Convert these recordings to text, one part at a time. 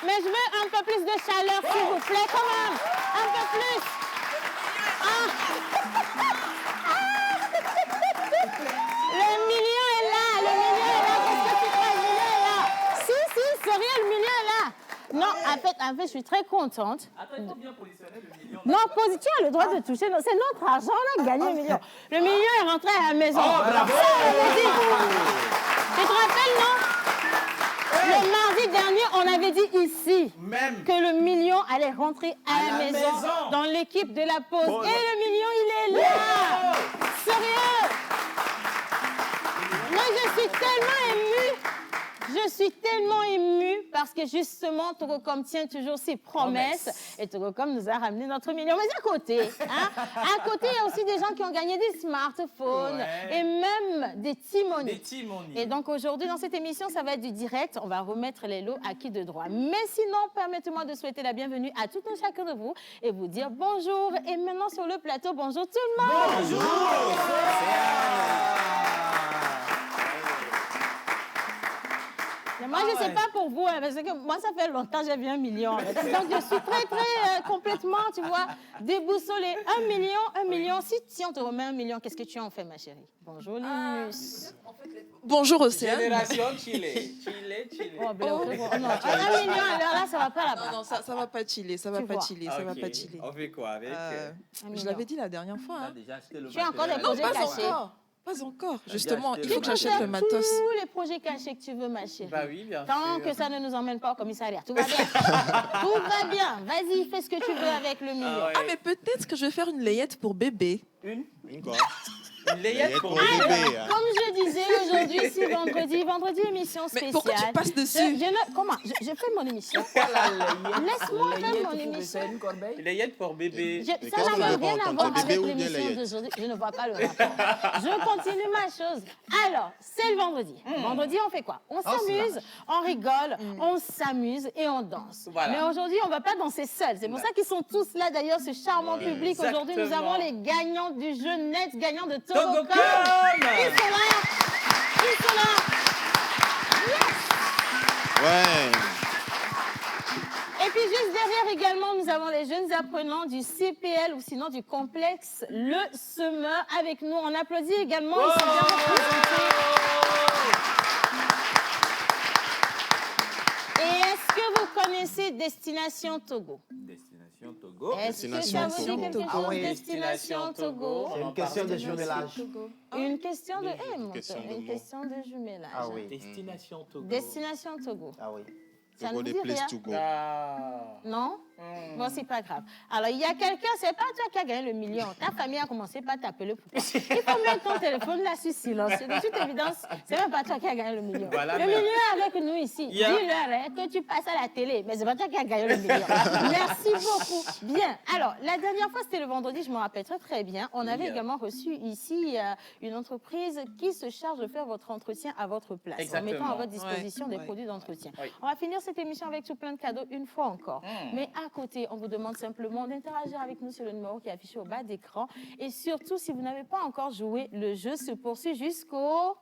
Mais je veux un peu plus de chaleur, s'il vous plaît, quand même. Un peu plus. Le million est là. Le million est là. Qu'est-ce que tu fais? Le million est là. Si, sérieux, le million est là. Non, en fait, je suis très contente. Attends, il faut bien positionner le million. Non, tu as le droit de toucher. C'est notre argent, on a gagné le million. Le million est rentré à la maison. Oh, bravo! Tu te rappelles, non? Le mardi dernier, on avait dit ici que le million allait rentrer à la maison dans l'équipe de la pause. Et le million, il est là. Sérieux. Moi, je suis tellement émue. Je suis tellement émue parce que justement, Togocom tient toujours ses promesses. Et Togocom nous a ramené notre million. Mais à côté, à côté, il y a aussi des gens qui ont gagné des smartphones et même des timonies. Et donc aujourd'hui, dans cette émission, ça va être du direct. On va remettre les lots acquis de droit. Mais sinon, permettez-moi de souhaiter la bienvenue à tout un chacun de vous et vous dire bonjour. Et maintenant sur le plateau, bonjour tout le monde. Bonjour. Moi, je ne sais pas pour vous, parce que moi, ça fait longtemps que j'ai vu 1 million. Donc, je suis très, complètement, tu vois, déboussolée. 1 million. Si on te remet 1 million, qu'est-ce que tu en fais, ma chérie? Bonjour, Linus. Bonjour, Océane. Génération Chile. Oh, non, 1 million, alors là, ça ne va pas là-bas. Non, ça ne va pas chiller, ça va pas chiller. On fait quoi avec je l'avais dit la dernière fois. Hein. Tu as encore des projets cachés? Pas encore. Justement, il faut que j'achète le matos. Tous les projets cachés que tu veux, ma chérie. Bah oui, bien sûr. Tant que ça ne nous emmène pas au commissariat. Tout va bien. Tout va bien. Vas-y, fais ce que tu veux avec le million. Ah, mais peut-être que je vais faire une layette pour bébé. Une quoi? Une layette pour bébé. Comme je disais, aujourd'hui, c'est vendredi, émission spéciale. Mais pourquoi tu passes dessus? Comment? Je fais mon émission. Laisse-moi faire mon émission. Layette pour bébé. Ça n'a rien à voir avec l'émission d'aujourd'hui. Je ne vois pas le rapport. Je continue ma chose. Alors, c'est le vendredi. Vendredi, on fait quoi? On s'amuse, on rigole, on s'amuse et on danse. Voilà. Mais aujourd'hui, on ne va pas danser seul. C'est pour ça qu'ils sont tous là, d'ailleurs, ce charmant public. Aujourd'hui, nous avons les gagnants du jeu net, gagnants de Togocom. Ils sont là. Yes. Ouais. Et puis juste derrière également, nous avons les jeunes apprenants du CPL ou sinon du complexe Le Semeur avec nous. On applaudit également. Ils sont bien représentés. Et est-ce que vous connaissez Destination Togo? Destination Togo. Est-ce que ça vous dit quelque chose? Destination Togo. C'est une question de jumelage. Une question de Une question de jumelage. Ah oui. Destination Togo. Destination Togo. Ah oui. Ça Togo ne des vous dit places rien? to go. Non? Bon, c'est pas grave. Alors, il y a quelqu'un, c'est pas toi qui as gagné le million. Ta famille a commencé par t'appeler pour toi. Il faut mettre ton téléphone là sur silence. De toute évidence, c'est même pas toi qui as gagné le million. Voilà, le million est avec nous ici. Yeah. Dis-leur que tu passes à la télé, mais c'est pas toi qui as gagné le million. Merci beaucoup. Bien. Alors, la dernière fois, c'était le vendredi, je me rappelle très, très bien. On avait également reçu ici une entreprise qui se charge de faire votre entretien à votre place. Exactement. En mettant à votre disposition des produits d'entretien. Oui. On va finir cette émission avec tout plein de cadeaux une fois encore. Mais à côté, on vous demande simplement d'interagir avec nous sur le numéro qui est affiché au bas d'écran. Et surtout, si vous n'avez pas encore joué, le jeu se poursuit jusqu'au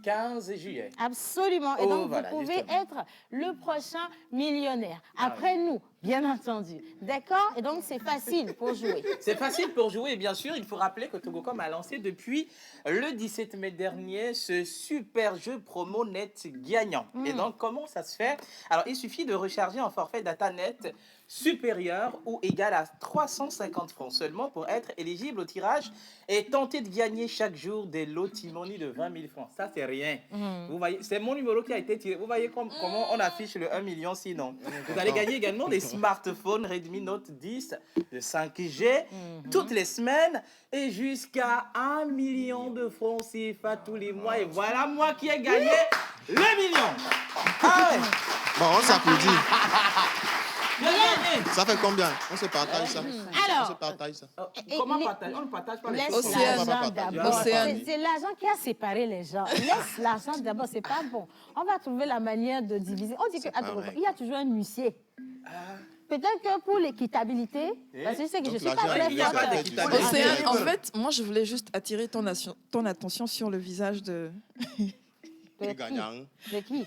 15 juillet. Absolument. Et donc, voilà, vous pouvez justement. être le prochain millionnaire. Après nous, bien entendu. D'accord? Et donc, c'est facile pour jouer. C'est facile pour jouer et bien sûr, il faut rappeler que Togocom a lancé depuis le 17 mai dernier ce super jeu promo net gagnant. Et donc, comment ça se fait? Alors, il suffit de recharger un forfait data net supérieur ou égal à 350 francs seulement pour être éligible au tirage et tenter de gagner chaque jour des lots Timoni de 20 000 francs. Ça, c'est rien. Vous voyez, c'est mon numéro qui a été tiré. Vous voyez comment on affiche le 1 million sinon. Vous allez gagner également des smartphone Redmi Note 10 de 5G toutes les semaines et jusqu'à 1 million de francs CFA tous les mois. Et voilà moi qui ai gagné le million. Ah ouais. Bon, on s'applaudit. J'ai gagné. Ça fait combien? On se partage ça. Alors, On se partage ça. Comment partager? On ne partage pas les Laisse choses. Océane. l'argent d'abord. Océane. C'est l'argent qui a séparé les gens. Laisse l'argent d'abord, c'est pas bon. On va trouver la manière de diviser. On dit qu'il pareil. y a toujours un huissier. Peut-être que pour l'équitabilité, parce que je sais que je ne suis pas très il y a pas forte. d'équitabilité. Océane, en fait, moi, je voulais juste attirer ton attention sur le visage de... Les gagnants. De qui?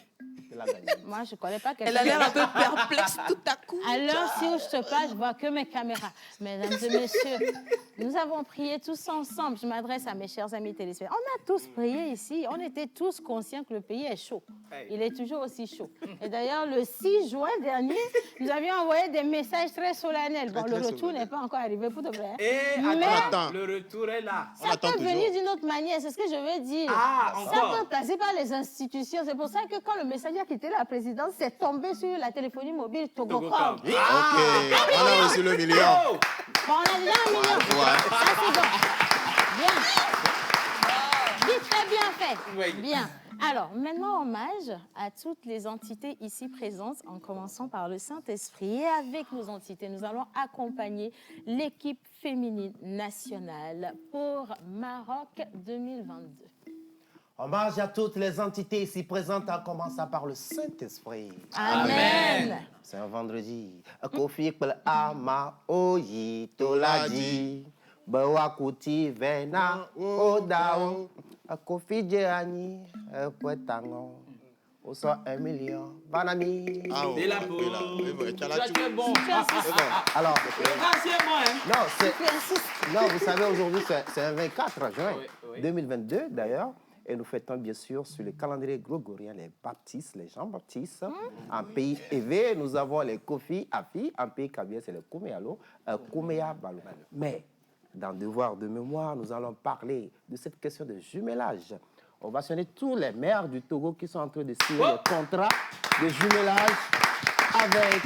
Moi, je ne connais pas quelqu'un. Elle a l'air un peu perplexe tout à coup. À l'heure où je te parle, je vois que mes caméras. Mesdames et messieurs, nous avons prié tous ensemble. Je m'adresse à mes chers amis téléspectateurs. On a tous prié ici. On était tous conscients que le pays est chaud. Il est toujours aussi chaud. Et d'ailleurs, le 6 juin dernier, nous avions envoyé des messages très solennels. Bon, le retour n'est pas encore arrivé pour de vrai. Et Mais attends, le retour est là. On ça attend peut venir toujours. d'une autre manière, c'est ce que je veux dire. Ah, Ça encore. peut passer par les institutions. C'est pour ça que quand le messager a quitté la présidence, c'est tombé sur la téléphonie mobile Togocom. Togocom. Ok, on a reçu le million. Oh. Bon, on a déjà un million. Ouais. Ça, c'est bon. Bien. Bien, très bien fait. Oui. Bien. Alors, maintenant, hommage à toutes les entités ici présentes, en commençant par le Saint-Esprit. Et avec nos entités, nous allons accompagner l'équipe féminine nationale pour Maroc 2022. Hommage à toutes les entités ici présentes, en commençant par le Saint-Esprit. Amen. C'est un vendredi. Kofi Kpel Ama Oyi Toladi. Bawakuti Vena Odao. Kofi Djerani Poetango. Au soit 1 million. Banami. Ah, De la ouais, peau. de la- oui, ouais, tu as la- Tu es bon. C'est bon. Alors, Graciez-moi, hein. non, c'est. Tu insistes. Non, vous savez, aujourd'hui, c'est un 24 juin Oui, oui. 2022, d'ailleurs. Et nous fêtons, bien sûr, sur le calendrier grégorien, les baptistes, les Jean-Baptistes. En pays éveillé, nous avons les Kofi Afi. En pays kabyle, c'est le Kouméalo, Kouméa Balou. Mais, dans Devoir de mémoire, nous allons parler de cette question de jumelage. On va sonner tous les maires du Togo qui sont en train de signer les contrats de jumelage avec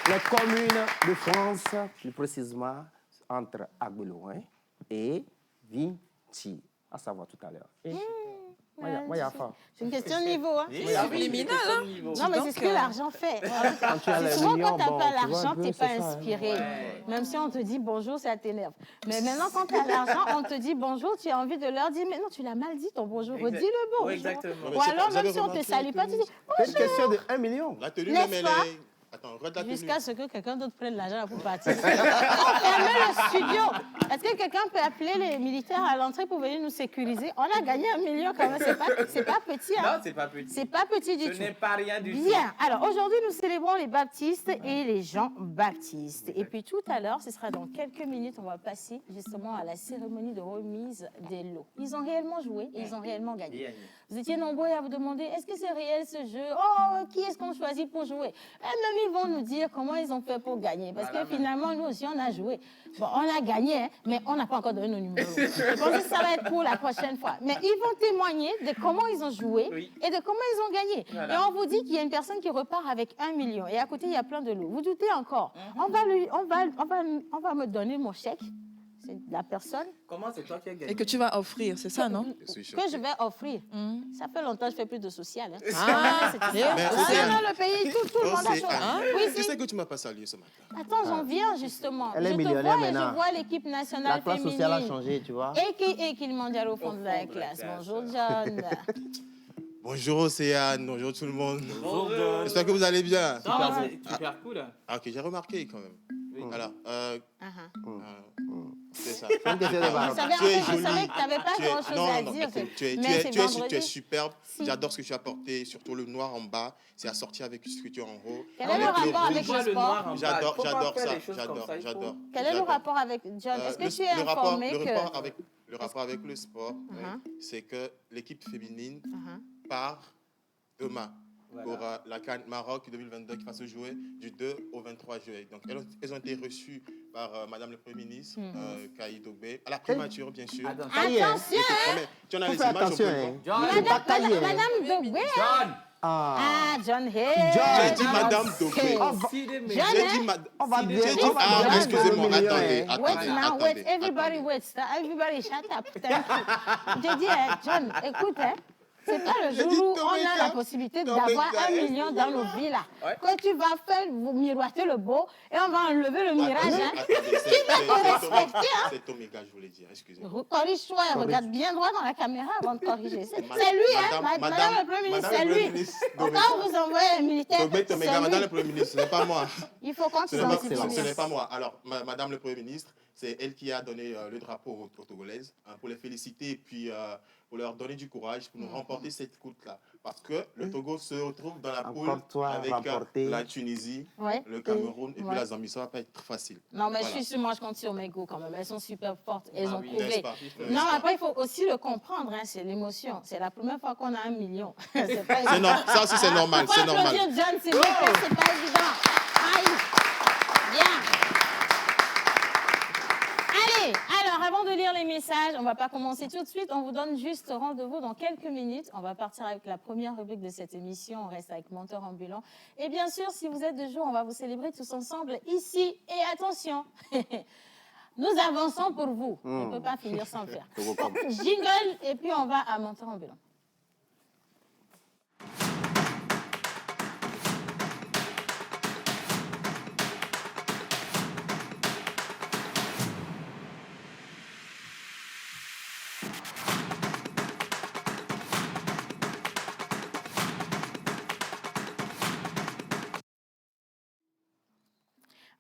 les communes de France, plus précisément entre Agbelouin et Vinci, à savoir tout à l'heure. Et moi, il y a faim. C'est une question de niveau. Hein. Subliminal, hein. Non, mais c'est ce que l'argent fait. Quand tu as les Souvent, millions, quand tu n'as bon, pas tu vois l'argent, un peu, tu n'es c'est pas ça, hein. inspiré. Même si on te dit bonjour, ça t'énerve. Mais maintenant, quand tu as l'argent, on te dit bonjour, tu as envie de leur dire, mais non, tu l'as mal dit ton bonjour. Exact. Redis-le bonjour. Oui, exactement. Mais Ou c'est alors, pas- vous même avez si on ne te remarqué salue pas, tu dis C'est une question de 1 million. La tenue, N'est-ce même, elle pas? est... Attends, regarde la tenue. jusqu'à ce que quelqu'un d'autre prenne l'argent pour partir. On ferme le studio. Est-ce que quelqu'un peut appeler les militaires à l'entrée pour venir nous sécuriser? On a gagné 1 million quand même. C'est pas petit. Hein? Non, c'est pas petit. C'est pas petit du Ce tout. n'est pas rien du tout. Bien. Alors, aujourd'hui, nous célébrons les baptistes et les Jean-Baptistes. Et puis, tout à l'heure, ce sera dans quelques minutes, on va passer justement à la cérémonie de remise des lots. Ils ont réellement joué et ils ont réellement gagné. Vous étiez nombreux à vous demander, est-ce que c'est réel ce jeu? Oh, qui est-ce qu'on choisit pour jouer? Et même ils vont nous dire comment ils ont fait pour gagner. Parce que finalement, nous aussi, on a joué. Bon, on a gagné, hein, mais on n'a pas encore donné nos numéros. Je pense que ça va être pour la prochaine fois. Mais ils vont témoigner de comment ils ont joué et de comment ils ont gagné. Voilà. Et on vous dit qu'il y a une personne qui repart avec 1 million. Et à côté, il y a plein de lots. Vous doutez encore? On va me donner mon chèque. C'est la personne Comment c'est toi qui as gagné? Et que tu vas offrir, c'est ça, non? Je suis que choqué. je vais offrir. Ça fait longtemps que je ne fais plus de social. Hein. Ah, c'est et- Mais non, Océane- non, le pays, tout le monde a choisi. Océane, Oui, tu si. sais que tu m'as pas salué ce matin. Attends, j'en viens justement. Elle est Je te millionnaire vois et maintenant. je vois l'équipe La nationale classe féminine. sociale a changé, tu vois. Et qu'il mondial au fond de la classe. Bonjour, John. Bonjour Océane, bonjour tout le monde. Bonjour, John. J'espère que vous allez bien. Non, c'est super cool. Hein. Ah, ok, j'ai remarqué quand même. Alors, c'est ça. C'est une question de Je valeur. savais, en Tu es fait, je jolie. savais que tu n'avais pas Tu es- grand-chose non, à non, dire. écoute, tu es Mais c'est vendredi. tu es superbe. Si. J'adore ce que tu as porté, surtout le noir en bas. C'est assorti avec ce que tu as en haut. Quel est le rapport avec Pourquoi le le noir sport? en bas? J'adore, Faut pas j'adore faire ça. les choses comme J'adore, ça, il faut- j'adore. Quel est le j'adore. rapport avec John? Est-ce que tu es informé que... Le rapport avec le sport, c'est que l'équipe féminine part demain pour la CAN Maroc 2022 qui va se jouer du 2 au 23 juillet. Donc, elles ont été reçues par Madame le Premier ministre, Kaï Dobé, à la primature, bien sûr. Attends. Taillé, hein. Attention, Mais tu en as Faut les faire images, on peut attention, le voir. hein. John, C'est pas taillé, hein. Madame Dobé, John, Ah, John Hay. J'ai dit Madame Dopé. Hey. J'ai dit Madame. On va bien. J'ai dit, ah, excusez-moi, attendez, Wait attendez, now, wait, attendez. everybody waits. Everybody shut up. Thank you. J'ai dit, John, écoute, c'est pas le J'ai jour dit où on a Toméga. la possibilité Toméga, d'avoir 1 est-ce million que- dans nos vies là. Ouais. Quand tu vas faire miroiter le beau et on va enlever le mirage. Attendez, Hein. attendez, c'est Toméga, je voulais dire, excusez-moi. Corrige-toi et regarde bien droit dans la caméra avant de corriger. C'est lui, Madame- Madame le Premier ministre, Madame c'est le Premier lui. ministre, Quand Toméga. vous envoyez un militaire, Toméga, c'est Madame lui. le Premier ministre, ce n'est pas moi. Il faut qu'on Ce n'est pas, s'identifie. ce n'est pas moi. Alors, Madame le Premier ministre, c'est elle qui a donné le drapeau aux Togolaises pour les féliciter et puis pour leur donner du courage pour nous remporter cette coupe-là. Parce que le Togo se retrouve dans la poule Encore toi, avec remporter. la Tunisie, Ouais. le Cameroun et puis Ouais. la Zambie. Ça ne va pas être facile. Non, mais Voilà. je suis sûre, moi je compte sur mes goûts quand même. Elles sont super fortes. Elles Ah ont oui, prouvé. n'est-ce pas? Non, après, il faut aussi le comprendre. Hein, c'est l'émotion. C'est la première fois qu'on a 1 million. C'est pas C'est ça aussi, c'est normal. Faut C'est normal. applaudir John, s'il vous plaît. C'est pas évident. Aïe. Bien. Allez, alors avant de lire les messages, on ne va pas commencer tout de suite. On vous donne juste rendez-vous dans quelques minutes. On va partir avec la première rubrique de cette émission. On reste avec Menteur Ambulant. Et bien sûr, si vous êtes de jour, on va vous célébrer tous ensemble ici. Et attention, nous avançons pour vous. On ne peut pas finir sans le faire. Jingle et puis on va à Menteur Ambulant.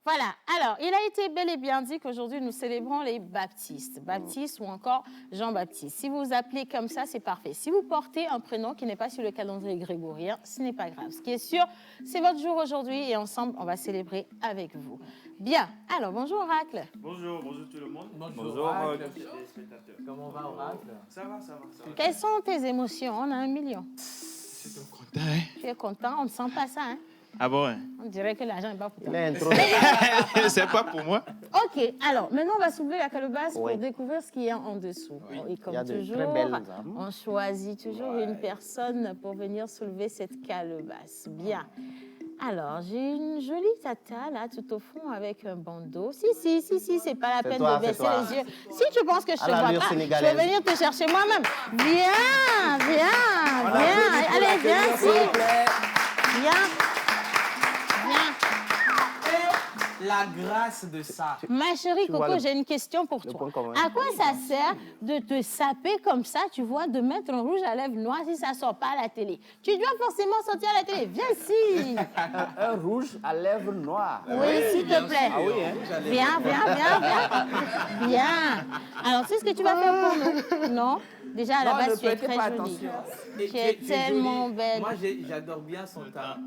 Voilà, alors il a été bel et bien dit qu'aujourd'hui nous célébrons les baptistes, baptistes ou encore Jean-Baptiste. Si vous vous appelez comme ça, c'est parfait. Si vous portez un prénom qui n'est pas sur le calendrier grégorien, ce n'est pas grave. Ce qui est sûr, c'est votre jour aujourd'hui et ensemble, on va célébrer avec vous. Bien, alors bonjour Oracle. Bonjour, bonjour tout le monde. Bonjour, Oracle. téléspectateurs. Comment va Oracle? Ça va, ça va, ça va. Quelles sont tes émotions? On a 1 million. Je suis content, hein? Tu es content? On ne sent pas ça, hein? Ah bon, hein? On dirait que l'argent n'est pas pour toi. Il est intro. C'est pas pour moi. Ok, alors maintenant on va soulever la calebasse Oui. pour découvrir ce qu'il y a en dessous. Et comme Il y a de toujours, très belles âmes. on choisit toujours une personne pour venir soulever cette calebasse. Bien. Alors, j'ai une jolie tata là tout au fond avec un bandeau. Si, c'est pas la C'est peine toi, de c'est baisser toi. les yeux. Si tu penses que je À te vois l'allure pas, je sénégalaise. vais venir te chercher moi-même. Viens. Allez, viens ici. Viens. La grâce de ça. Ma chérie vois Coco, le- j'ai une question pour le toi. point commun. À quoi ça sert de te saper comme ça, tu vois, de mettre un rouge à lèvres noir si ça ne sort pas à la télé? Tu dois forcément sortir à la télé. Viens ici. Un rouge à lèvres noires. Oui, s'il te plaît. Ah oui, hein? Viens. Bien. Alors, c'est ce que tu vas faire pour nous? Non? Déjà, à la base, tu es très jolie. Et Tu es tellement jolie. belle. Moi, j'adore bien son teint.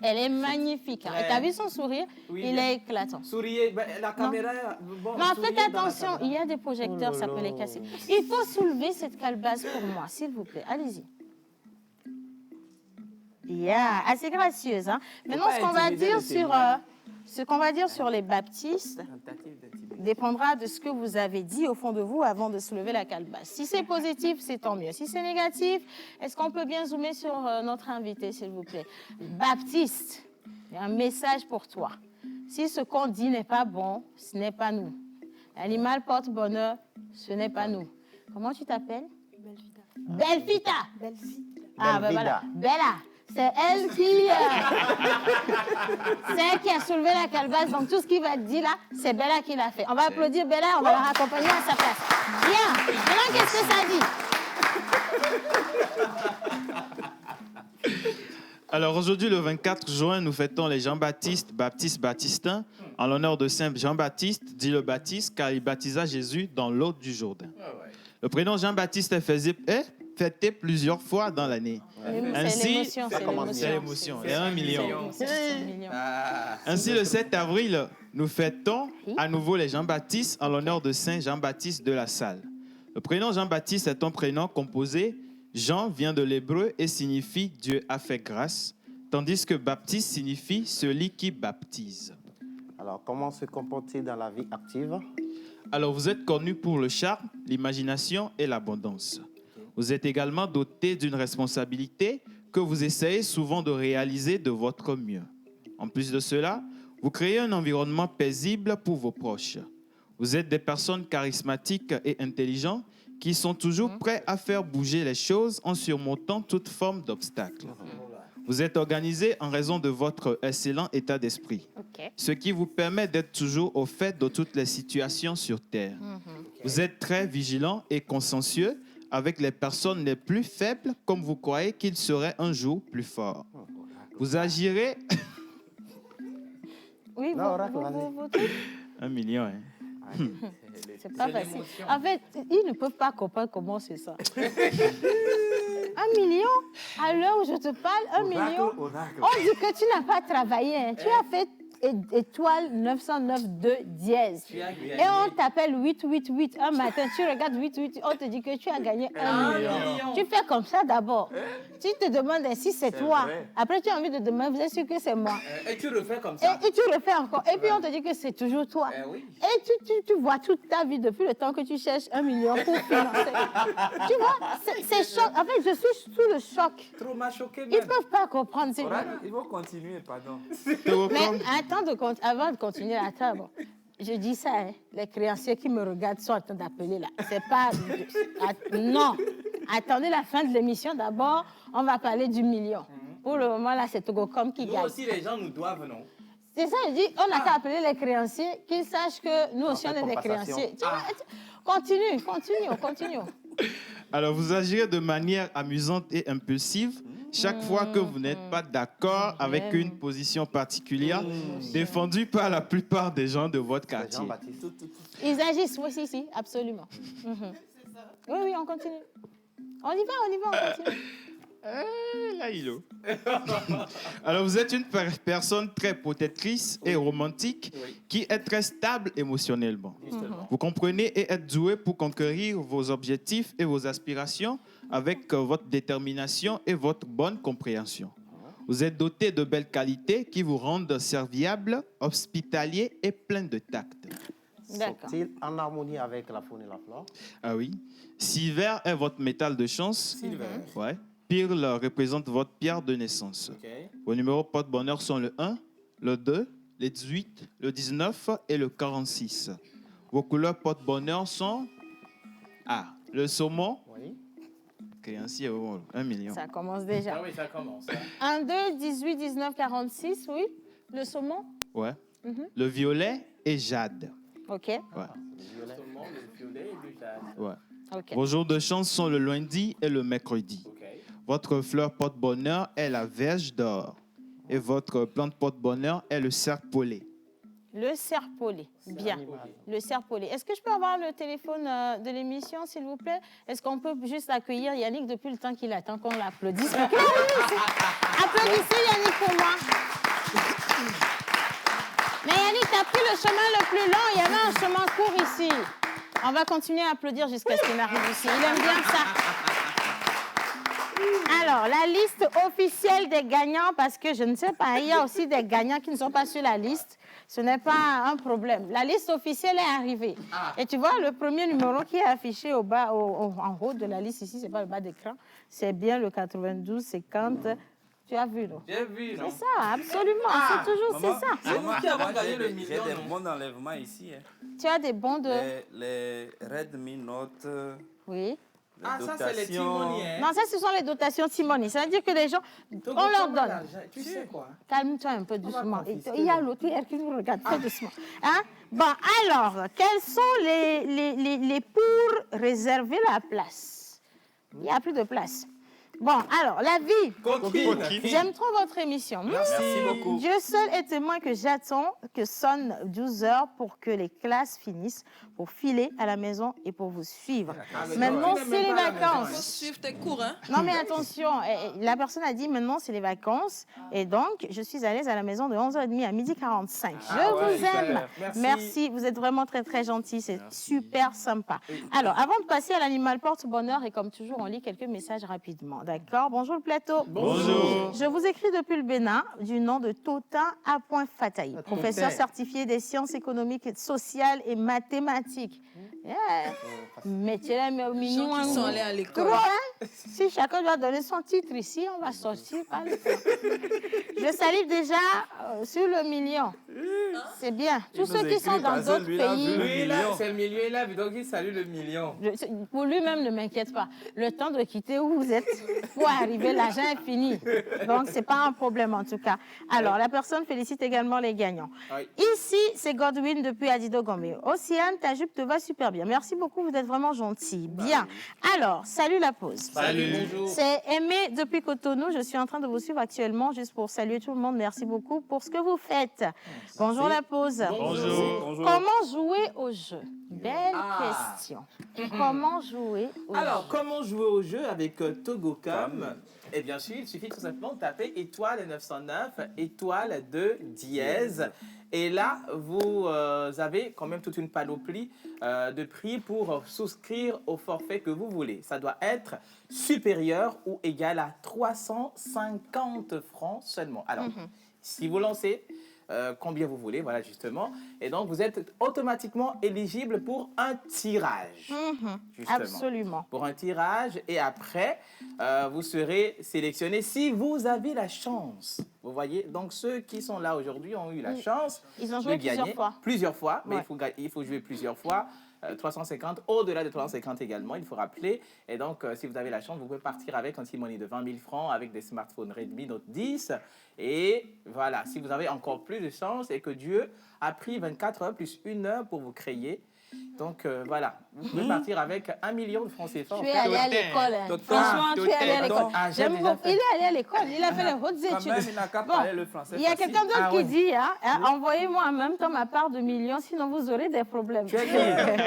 Elle est magnifique. Hein. Et tu as vu son sourire? Oui, Il bien. est éclatant. Souriez, ben, la caméra. Bon, Non, souriez faites dans la attention, caméra. il y a des projecteurs, ça peut les casser. Il faut soulever cette calebasse pour moi, s'il vous plaît. Allez-y. Yeah, assez gracieuse. Hein? Maintenant, pas ce qu'on va intimider dire le sur, témoin. ce qu'on va dire sur les baptistes Tentative d'intimidation. dépendra de ce que vous avez dit au fond de vous avant de soulever la calebasse. Si c'est positif, c'est tant mieux. Si c'est négatif, est-ce qu'on peut bien zoomer sur notre invité, s'il vous plaît? Baptiste, il y a un message pour toi. Si ce qu'on dit n'est pas bon, ce n'est pas nous. L'animal porte bonheur, ce n'est pas nous. Comment tu t'appelles? Belfita. Ah, ben voilà. Bella. C'est elle qui a soulevé la calebasse. Donc, tout ce qu'il va te dire là, c'est Bella qui l'a fait. On va applaudir Bella, on va la raccompagner à sa place. Bien. Maintenant, qu'est-ce que ça dit? Alors aujourd'hui, le 24 juin, nous fêtons les Jean-Baptiste, baptistins, en l'honneur de Saint Jean-Baptiste, dit le Baptiste, car il baptisa Jésus dans l'eau du Jourdain. Le prénom Jean-Baptiste est fêté plusieurs fois dans l'année. Ainsi, c'est l'émotion. Il y a 1 million. Ainsi, le 7 avril, nous fêtons à nouveau les Jean-Baptiste en l'honneur de Saint Jean-Baptiste de la Salle. Le prénom Jean-Baptiste est un prénom composé. Jean vient de l'hébreu et signifie Dieu a fait grâce, tandis que Baptiste signifie celui qui baptise. Alors, comment se comporter dans la vie active? Alors, vous êtes connu pour le charme, l'imagination et l'abondance. Vous êtes également doté d'une responsabilité que vous essayez souvent de réaliser de votre mieux. En plus de cela, vous créez un environnement paisible pour vos proches. Vous êtes des personnes charismatiques et intelligentes qui sont toujours prêts à faire bouger les choses en surmontant toute forme d'obstacle. Vous êtes organisé en raison de votre excellent état d'esprit, ce qui vous permet d'être toujours au fait de toutes les situations sur Terre. Vous êtes très vigilant et consciencieux avec les personnes les plus faibles comme vous croyez qu'ils seraient un jour plus forts. Vous agirez... Oui, Non, oracle, vas-y. vous 1 million, hein. c'est pas C'est facile. l'émotion. En fait, ils ne peuvent pas comprendre comment c'est ça. 1 million, à l'heure où je te parle, 1 million, on dit que tu n'as pas travaillé. Hein. Tu as fait étoile 909 2 dièse. Tu as gagné. Et on t'appelle 888 un matin, tu regardes 888, on te dit que tu as gagné 1 million. Tu fais comme ça d'abord. Tu te demandes si c'est toi. vrai. Après, tu as envie de demander, vous êtes sûr que c'est moi. Et tu refais comme ça. Et tu refais encore. Et puis on te dit que c'est toujours toi. Oui. Et tu vois toute ta vie depuis le temps que tu cherches 1 million pour financer. Tu vois, c'est choc. En fait, je suis sous le choc. Trop m'a choqué Ils même. ne peuvent pas comprendre. Oracle, il faut continuer, pardon. Mais avant de continuer, attends, bon. Je dis ça, hein, les créanciers qui me regardent sont en train d'appeler là. C'est pas... Non. Attendez la fin de l'émission. D'abord, on va parler du million. Pour le moment, là, c'est Togocom qui Nous gagne. aussi, les gens nous doivent, non? C'est ça, je dis, on n'a qu'à appeler les créanciers, qu'ils sachent que nous aussi, on est des compensation. créanciers. Tu vois, continue. Alors, vous agirez de manière amusante et impulsive chaque fois que vous n'êtes pas d'accord avec une position particulière défendue par la plupart des gens de votre quartier. Jean-Baptiste. Ils agissent, oui, si, absolument. Oui, on continue. On y va, on continue. Là, il est. Alors, vous êtes une personne très protectrice et romantique qui est très stable émotionnellement. Vous comprenez et êtes doué pour conquérir vos objectifs et vos aspirations avec votre détermination et votre bonne compréhension. Vous êtes doté de belles qualités qui vous rendent serviable, hospitalier et plein de tact. D'accord. Sont-ils en harmonie avec la faune et la flore? Ah oui. Silver est votre métal de chance. Silver. Ouais. Pyrrhe représente votre pierre de naissance. OK. Vos numéros porte-bonheur sont le 1, le 2, le 18, le 19 et le 46. Vos couleurs porte-bonheur sont le saumon, Oui. créancier, 1 million. Ça commence déjà. Ah oui, ça commence. 1, 2, 18, 19, 46, oui. Le saumon, Ouais. Le violet et jade. ok. Ouais. Seulement le violet et le jade. Ouais. Ok. Vos jours de chance sont le lundi et le mercredi. OK. Votre fleur porte-bonheur est la verge d'or. Et votre plante porte-bonheur est le serpolet. Le serpolet, bien. Le serpolet. Est-ce que je peux avoir le téléphone de l'émission, s'il vous plaît? Est-ce qu'on peut juste accueillir Yannick depuis le temps qu'il attend qu'on l'applaudisse? Applaudissez Yannick pour moi. Mais Yannick, t'as pris le chemin le plus long. Il y avait un chemin court ici. On va continuer à applaudir jusqu'à ce qu'il arrive ici. Il aime bien ça. Alors, la liste officielle des gagnants, parce que je ne sais pas, il y a aussi des gagnants qui ne sont pas sur la liste. Ce n'est pas un problème. La liste officielle est arrivée. Et tu vois, le premier numéro qui est affiché au bas, en haut de la liste ici, c'est pas le bas d'écran, c'est bien le 92 50. Tu as vu, non? J'ai vu, non? C'est ça, absolument. C'est toujours, c'est ça. C'est nous qui avons moi, gagné j'ai le des- million, J'ai des non? bons d'enlèvement ici. Hein. Tu as des bons de... Les Redmi Note, Oui. les Ah, ça, c'est les dotations. timoniers. Non, ça, ce sont les dotations Timoni. C'est-à-dire que les gens, on leur donne. Tu sais quoi? Calme-toi un peu doucement. confisquer Il y a l'autre hier qui nous regarde. Fais doucement. Hein? Bon, alors, quels sont les pour réserver la place? Il n'y a plus de place. Bon, alors, la vie. Coquine. J'aime trop votre émission. Merci beaucoup. Dieu seul est témoin que j'attends que sonne 12 heures pour que les classes finissent, pour filer à la maison et pour vous suivre. Maintenant, Tu n'es c'est les même pas à la maison, vacances. Il faut suivre tes cours, hein. Non, mais attention, la personne a dit maintenant c'est les vacances et donc je suis à l'aise à la maison de 11h30 à 12h45. Je vous super. aime. Merci. Vous êtes vraiment très très gentil, c'est super sympa. Alors, avant de passer à l'animal porte-bonheur, et comme toujours, on lit quelques messages rapidement. D'accord? Bonjour le plateau. Bonjour. Je vous écris depuis le Bénin du nom de Totin A. Fataï, professeur certifié des sciences économiques, sociales et mathématiques. Yeah. Métier là, mais au Les mignon. gens qui sont allés à l'école. Trop, hein? Si chacun doit donner son titre ici, on va sortir. Pas le temps. Je salue déjà sur le million. C'est bien. Tous ceux qui sont dans d'autres pays. Lui, là, c'est le million, il a vu, donc il salue le million. Pour lui-même, ne m'inquiète pas. Le temps de quitter où vous êtes pour arriver, l'argent est fini. Donc, ce n'est pas un problème en tout cas. Alors, la personne félicite également les gagnants. Oui. Ici, c'est Godwin depuis Adido Gombe. Océane, ta jupe te va super bien. Merci beaucoup, vous êtes vraiment gentil. Bien. Alors, salut la pause. Salut. Bonjour. C'est Aimé depuis Cotonou. Je suis en train de vous suivre actuellement juste pour saluer tout le monde. Merci beaucoup pour ce que vous faites. Bonjour la pause. Bonjour. Comment jouer au jeu? Belle question. Comment jouer au Alors, jeu? comment jouer au jeu avec Togocom? Et bien sûr, il suffit tout simplement de taper étoile 909, étoile 2 dièse. Et là, vous avez quand même toute une panoplie de prix pour souscrire au forfait que vous voulez. Ça doit être supérieur ou égal à 350 francs seulement. Alors, si vous lancez combien vous voulez, voilà justement. Et donc, vous êtes automatiquement éligible pour un tirage. Justement. Absolument. Pour un tirage. Et après, vous serez sélectionné si vous avez la chance. Vous voyez, donc ceux qui sont là aujourd'hui ont eu la chance Ils ont joué de gagner plusieurs fois. Plusieurs fois, mais Ouais. il faut jouer plusieurs fois. 350, au-delà de 350 également, il faut rappeler. Et donc, si vous avez la chance, vous pouvez partir avec un money de 20 000 francs avec des smartphones Redmi Note 10. Et voilà, si vous avez encore plus de chance et que Dieu a pris 24 heures plus 1 heure pour vous créer. Donc, voilà, vous pouvez partir avec 1 million de francs CFA. Tu es allé à l'école. Hein. Franchement, tu es allé à l'école. Ah, j'ai J'aime déjà beaucoup. fait. Il est allé à l'école. Il a fait les hautes Quand études. même, il n'a qu'à Bon, parler le français. il y a facile. quelqu'un d'autre Ah qui ouais. dit, envoyez-moi en même temps ma part de millions, sinon vous aurez des problèmes. Tu es qui?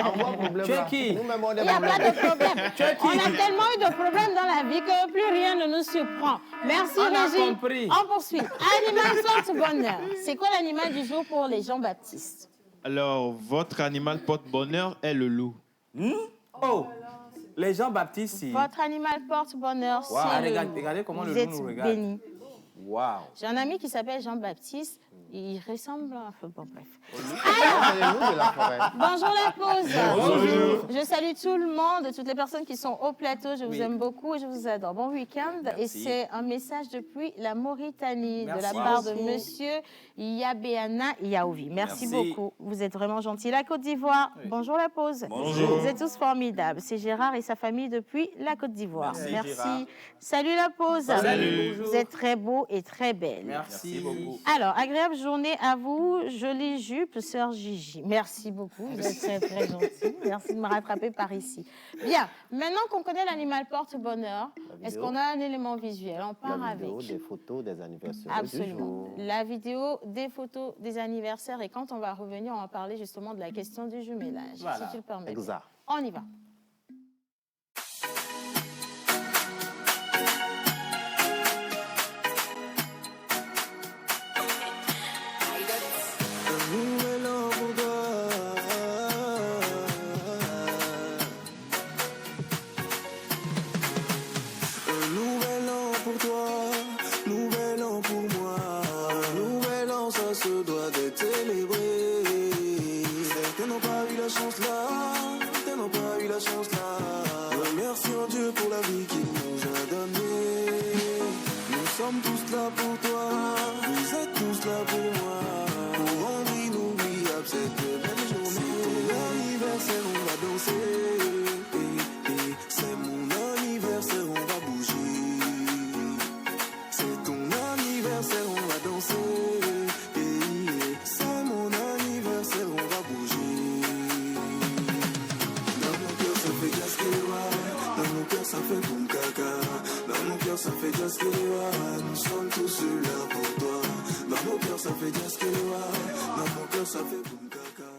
Envoie problème Tu es là. qui? Nous-mêmes, on a des Il n'y a pas problèmes. de problème. On a tellement eu de problèmes dans la vie que plus rien ne nous surprend. Merci, On a Régine. compris. On poursuit. Animal porte-bonheur. C'est quoi l'animal du jour pour les Jean-Baptiste? Alors, votre animal porte-bonheur est le loup. Oh, les gens baptistes, si. Votre animal porte-bonheur, Ah, c'est le regardez, loup. regardez comment Vous le loup êtes nous regarde. bénis. Waouh. J'ai un ami qui s'appelle Jean-Baptiste. Il ressemble à... Enfin, bon, bref. C'est le loup de la forêt. Bonjour la pause. Bonjour. Je salue tout le monde, toutes les personnes qui sont au plateau. Je vous Oui. aime beaucoup et je vous adore. Bon week-end. Et Merci. c'est un message depuis la Mauritanie de la Merci part de beaucoup. monsieur Yabeana Yaouvi. Merci Merci. beaucoup. Vous êtes vraiment gentils. La Côte d'Ivoire. Oui. Bonjour la pause. Bonjour. Vous êtes tous formidables. C'est Gérard et sa famille depuis la Côte d'Ivoire. Merci, Gérard. Salut la pause. Salut. Vous êtes très beaux et très belles. Merci beaucoup. Alors, agréable journée à vous, jolie jupe, sœur Gigi. Merci beaucoup, vous êtes très, très gentille. Merci de me rattraper par ici. Bien, maintenant qu'on connaît l'animal porte-bonheur, est-ce qu'on a un élément visuel? On part La vidéo, avec. des photos, des anniversaires du Absolument. jour. La vidéo, des photos, des anniversaires. Et quand on va revenir, on va parler justement de la question du jumelage, Voilà. si tu le permets. Exact. On y va. Un nouvel an pour toi. Un nouvel an pour toi, nouvel an pour moi. Un nouvel an, ça se doit d'être célébré. Certains n'ont pas eu la chance là, certains n'ont pas eu la chance là. Remercions Dieu pour la vie qu'il nous a donnée. Nous sommes tous là pour toi, vous êtes tous là pour moi. Pour rendre inoubliable cette belle journée. C'est ton anniversaire, on va danser. C'est mon anniversaire, on va bouger. C'est ton anniversaire, on va danser. C'est mon anniversaire, on va bouger. Dans mon cœur, ça fait glace qui va. Dans mon cœur, ça fait boum caca. Dans mon cœur, ça fait glace qui va. Nous sommes tous là pour toi. Dans mon cœur, ça fait glace qui va. Dans mon cœur, ça fait boum caca.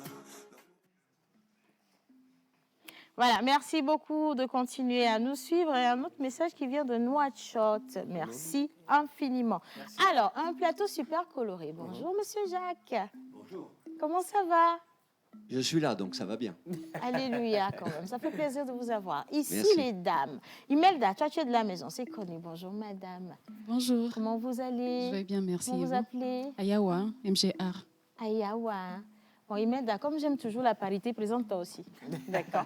Voilà, merci beaucoup de continuer à nous suivre. Et un autre message qui vient de Nouakchott. Merci infiniment. Alors, un plateau super coloré. Bonjour, monsieur Jacques. Bonjour. Comment ça va? Je suis là, donc ça va bien. Alléluia, quand même. Ça fait plaisir de vous avoir. Ici, Merci. les dames. Imelda, toi, tu es de la maison. C'est connu. Bonjour, madame. Bonjour, Comment vous allez? je vais bien, merci. Comment Et vous vous appelez? Ayawa, MGR. Ayawa. Bon, Imelda, comme j'aime toujours la parité, présente toi aussi. D'accord.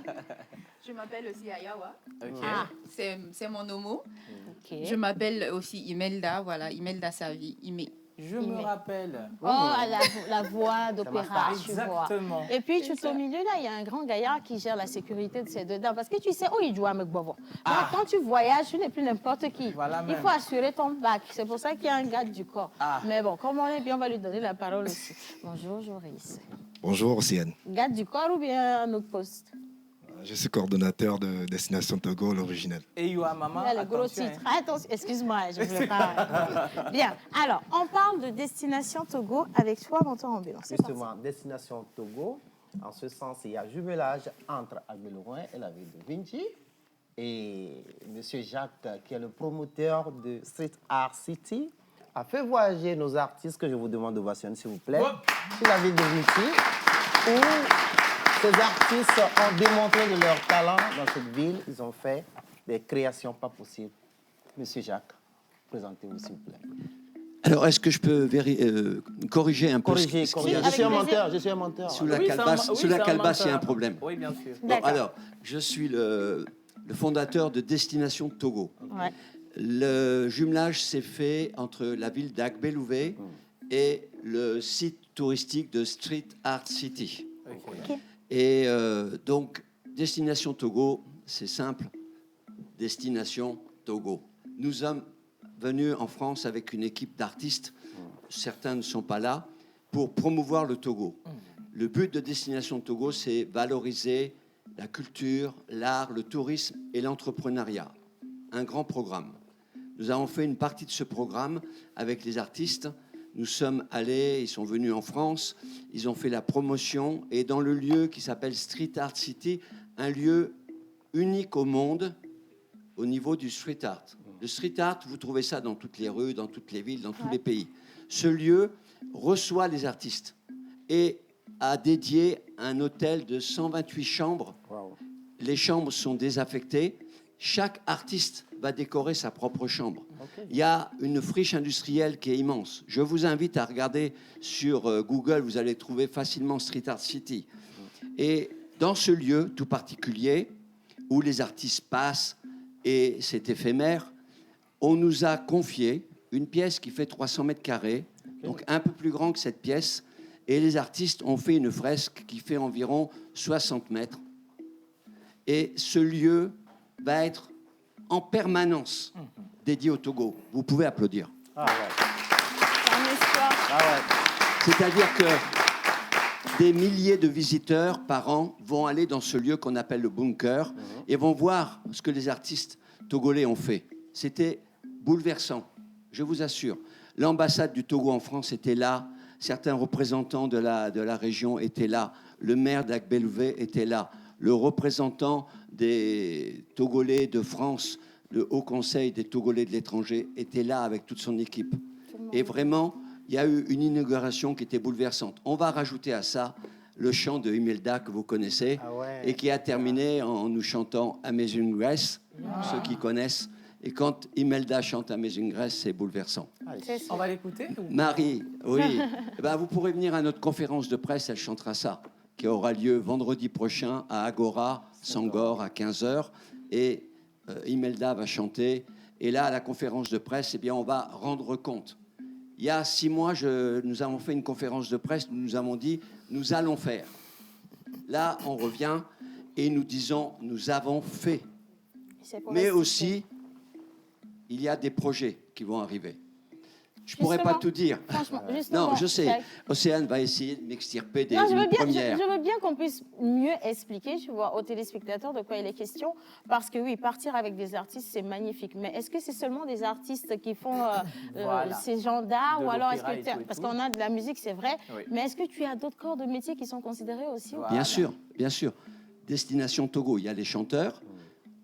Je m'appelle aussi Ayawa. Ok. Ah. C'est mon homo. Ok. Je m'appelle aussi Imelda, voilà, Imelda Savi. Je me rappelle. Oh, la voix d'opéra, tu vois. Exactement. Et puis, tout au milieu, là, il y a un grand gaillard qui gère la sécurité de ces deux dames. Parce que tu sais où il joue avec Bobo. Quand tu voyages, tu n'es plus n'importe qui. Voilà Il même. faut assurer ton bac. C'est pour ça qu'il y a un garde du corps. Ah. Mais bon, comme on est bien, on va lui donner la parole aussi. Bonjour, Joris. Bonjour Océane, Garde du corps ou bien un autre poste? je suis coordonnateur de Destination Togo, l'original. Et Yoa Maman, Là, le gros attention, titre. Attention, excuse-moi, je ne voulais pas. Bien. Alors, on parle de Destination Togo avec toi, Mentor Ambulant. C'est parti. Justement, Destination Togo, en ce sens, il y a jumelage entre Aguelourin et la ville de Vinci. Et M. Jacques, qui est le promoteur de Street Art City, a fait voyager nos artistes, que je vous demande d'ovationner, s'il vous plaît, sur la ville de Vinci, où ces artistes ont démontré de leur talent dans cette ville. Ils ont fait des créations pas possibles. Monsieur Jacques, présentez-vous, s'il vous plaît. Alors, est-ce que je peux corriger un peu Corrigez. ce qu'il y a Je suis un menteur, je suis un menteur. Sous la Oui, calabasse, c'est un il y a un menteur. problème. Oui, bien sûr. Bon, D'accord. alors, je suis le fondateur de Destination Togo. Ouais. Le jumelage s'est fait entre la ville d'Agbelouvé et le site touristique de Street Art City. Ok. Et donc, Destination Togo, c'est simple. Destination Togo. Nous sommes venus en France avec une équipe d'artistes, certains ne sont pas là, pour promouvoir le Togo. Le but de Destination Togo, c'est valoriser la culture, l'art, le tourisme et l'entrepreneuriat. Un grand programme. Nous avons fait une partie de ce programme avec les artistes. Nous sommes allés, ils sont venus en France, ils ont fait la promotion, et dans le lieu qui s'appelle Street Art City, un lieu unique au monde au niveau du street art. Le street art, vous trouvez ça dans toutes les rues, dans toutes les villes, dans tous les pays. Ce lieu reçoit les artistes et a dédié un hôtel de 128 chambres. Wow. Les chambres sont désaffectées. Chaque artiste va décorer sa propre chambre. Il y a une friche industrielle qui est immense. Je vous invite à regarder sur Google, vous allez trouver facilement Street Art City. Et dans ce lieu tout particulier, où les artistes passent, et c'est éphémère, on nous a confié une pièce qui fait 300 mètres carrés, donc un peu plus grand que cette pièce, et les artistes ont fait une fresque qui fait environ 60 mètres. Et ce lieu va être en permanence dédié au Togo. Vous pouvez applaudir. Ah ouais. C'est un espoir. Ah ouais. C'est-à-dire que des milliers de visiteurs par an vont aller dans ce lieu qu'on appelle le bunker et vont voir ce que les artistes togolais ont fait. C'était bouleversant, je vous assure. L'ambassade du Togo en France était là, certains représentants de la région étaient là, le maire d'Agbelouvé était là, le représentant des Togolais de France, le Haut Conseil des Togolais de l'étranger, était là avec toute son équipe. Et vraiment, il y a eu une inauguration qui était bouleversante. On va rajouter à ça le chant de Imelda que vous connaissez et qui a terminé en nous chantant Amazing Grace, ceux qui connaissent. Et quand Imelda chante Amazing Grace, c'est bouleversant. On va l'écouter ou... Marie, oui, eh ben, vous pourrez venir à notre conférence de presse, elle chantera ça, qui aura lieu vendredi prochain à Agora, Sangor, à 15h. Et Imelda va chanter. Et là, à la conférence de presse, eh bien, on va rendre compte. Il y a 6 mois, nous avons fait une conférence de presse, nous avons dit, nous allons faire. Là, on revient et nous disons, nous avons fait. Mais aussi, il y a des projets qui vont arriver. Je ne pourrais pas tout dire. Non, je sais. Océane va essayer de m'extirper des premières. Je veux bien qu'on puisse mieux expliquer, tu vois, aux téléspectateurs de quoi il est question. Parce que oui, partir avec des artistes, c'est magnifique. Mais est-ce que c'est seulement des artistes qui font ces genres d'art ou alors est-ce que parce qu'on a de la musique, c'est vrai. Oui. Mais est-ce que tu as d'autres corps de métier qui sont considérés aussi? Bien sûr, bien sûr. Destination Togo, il y a les chanteurs.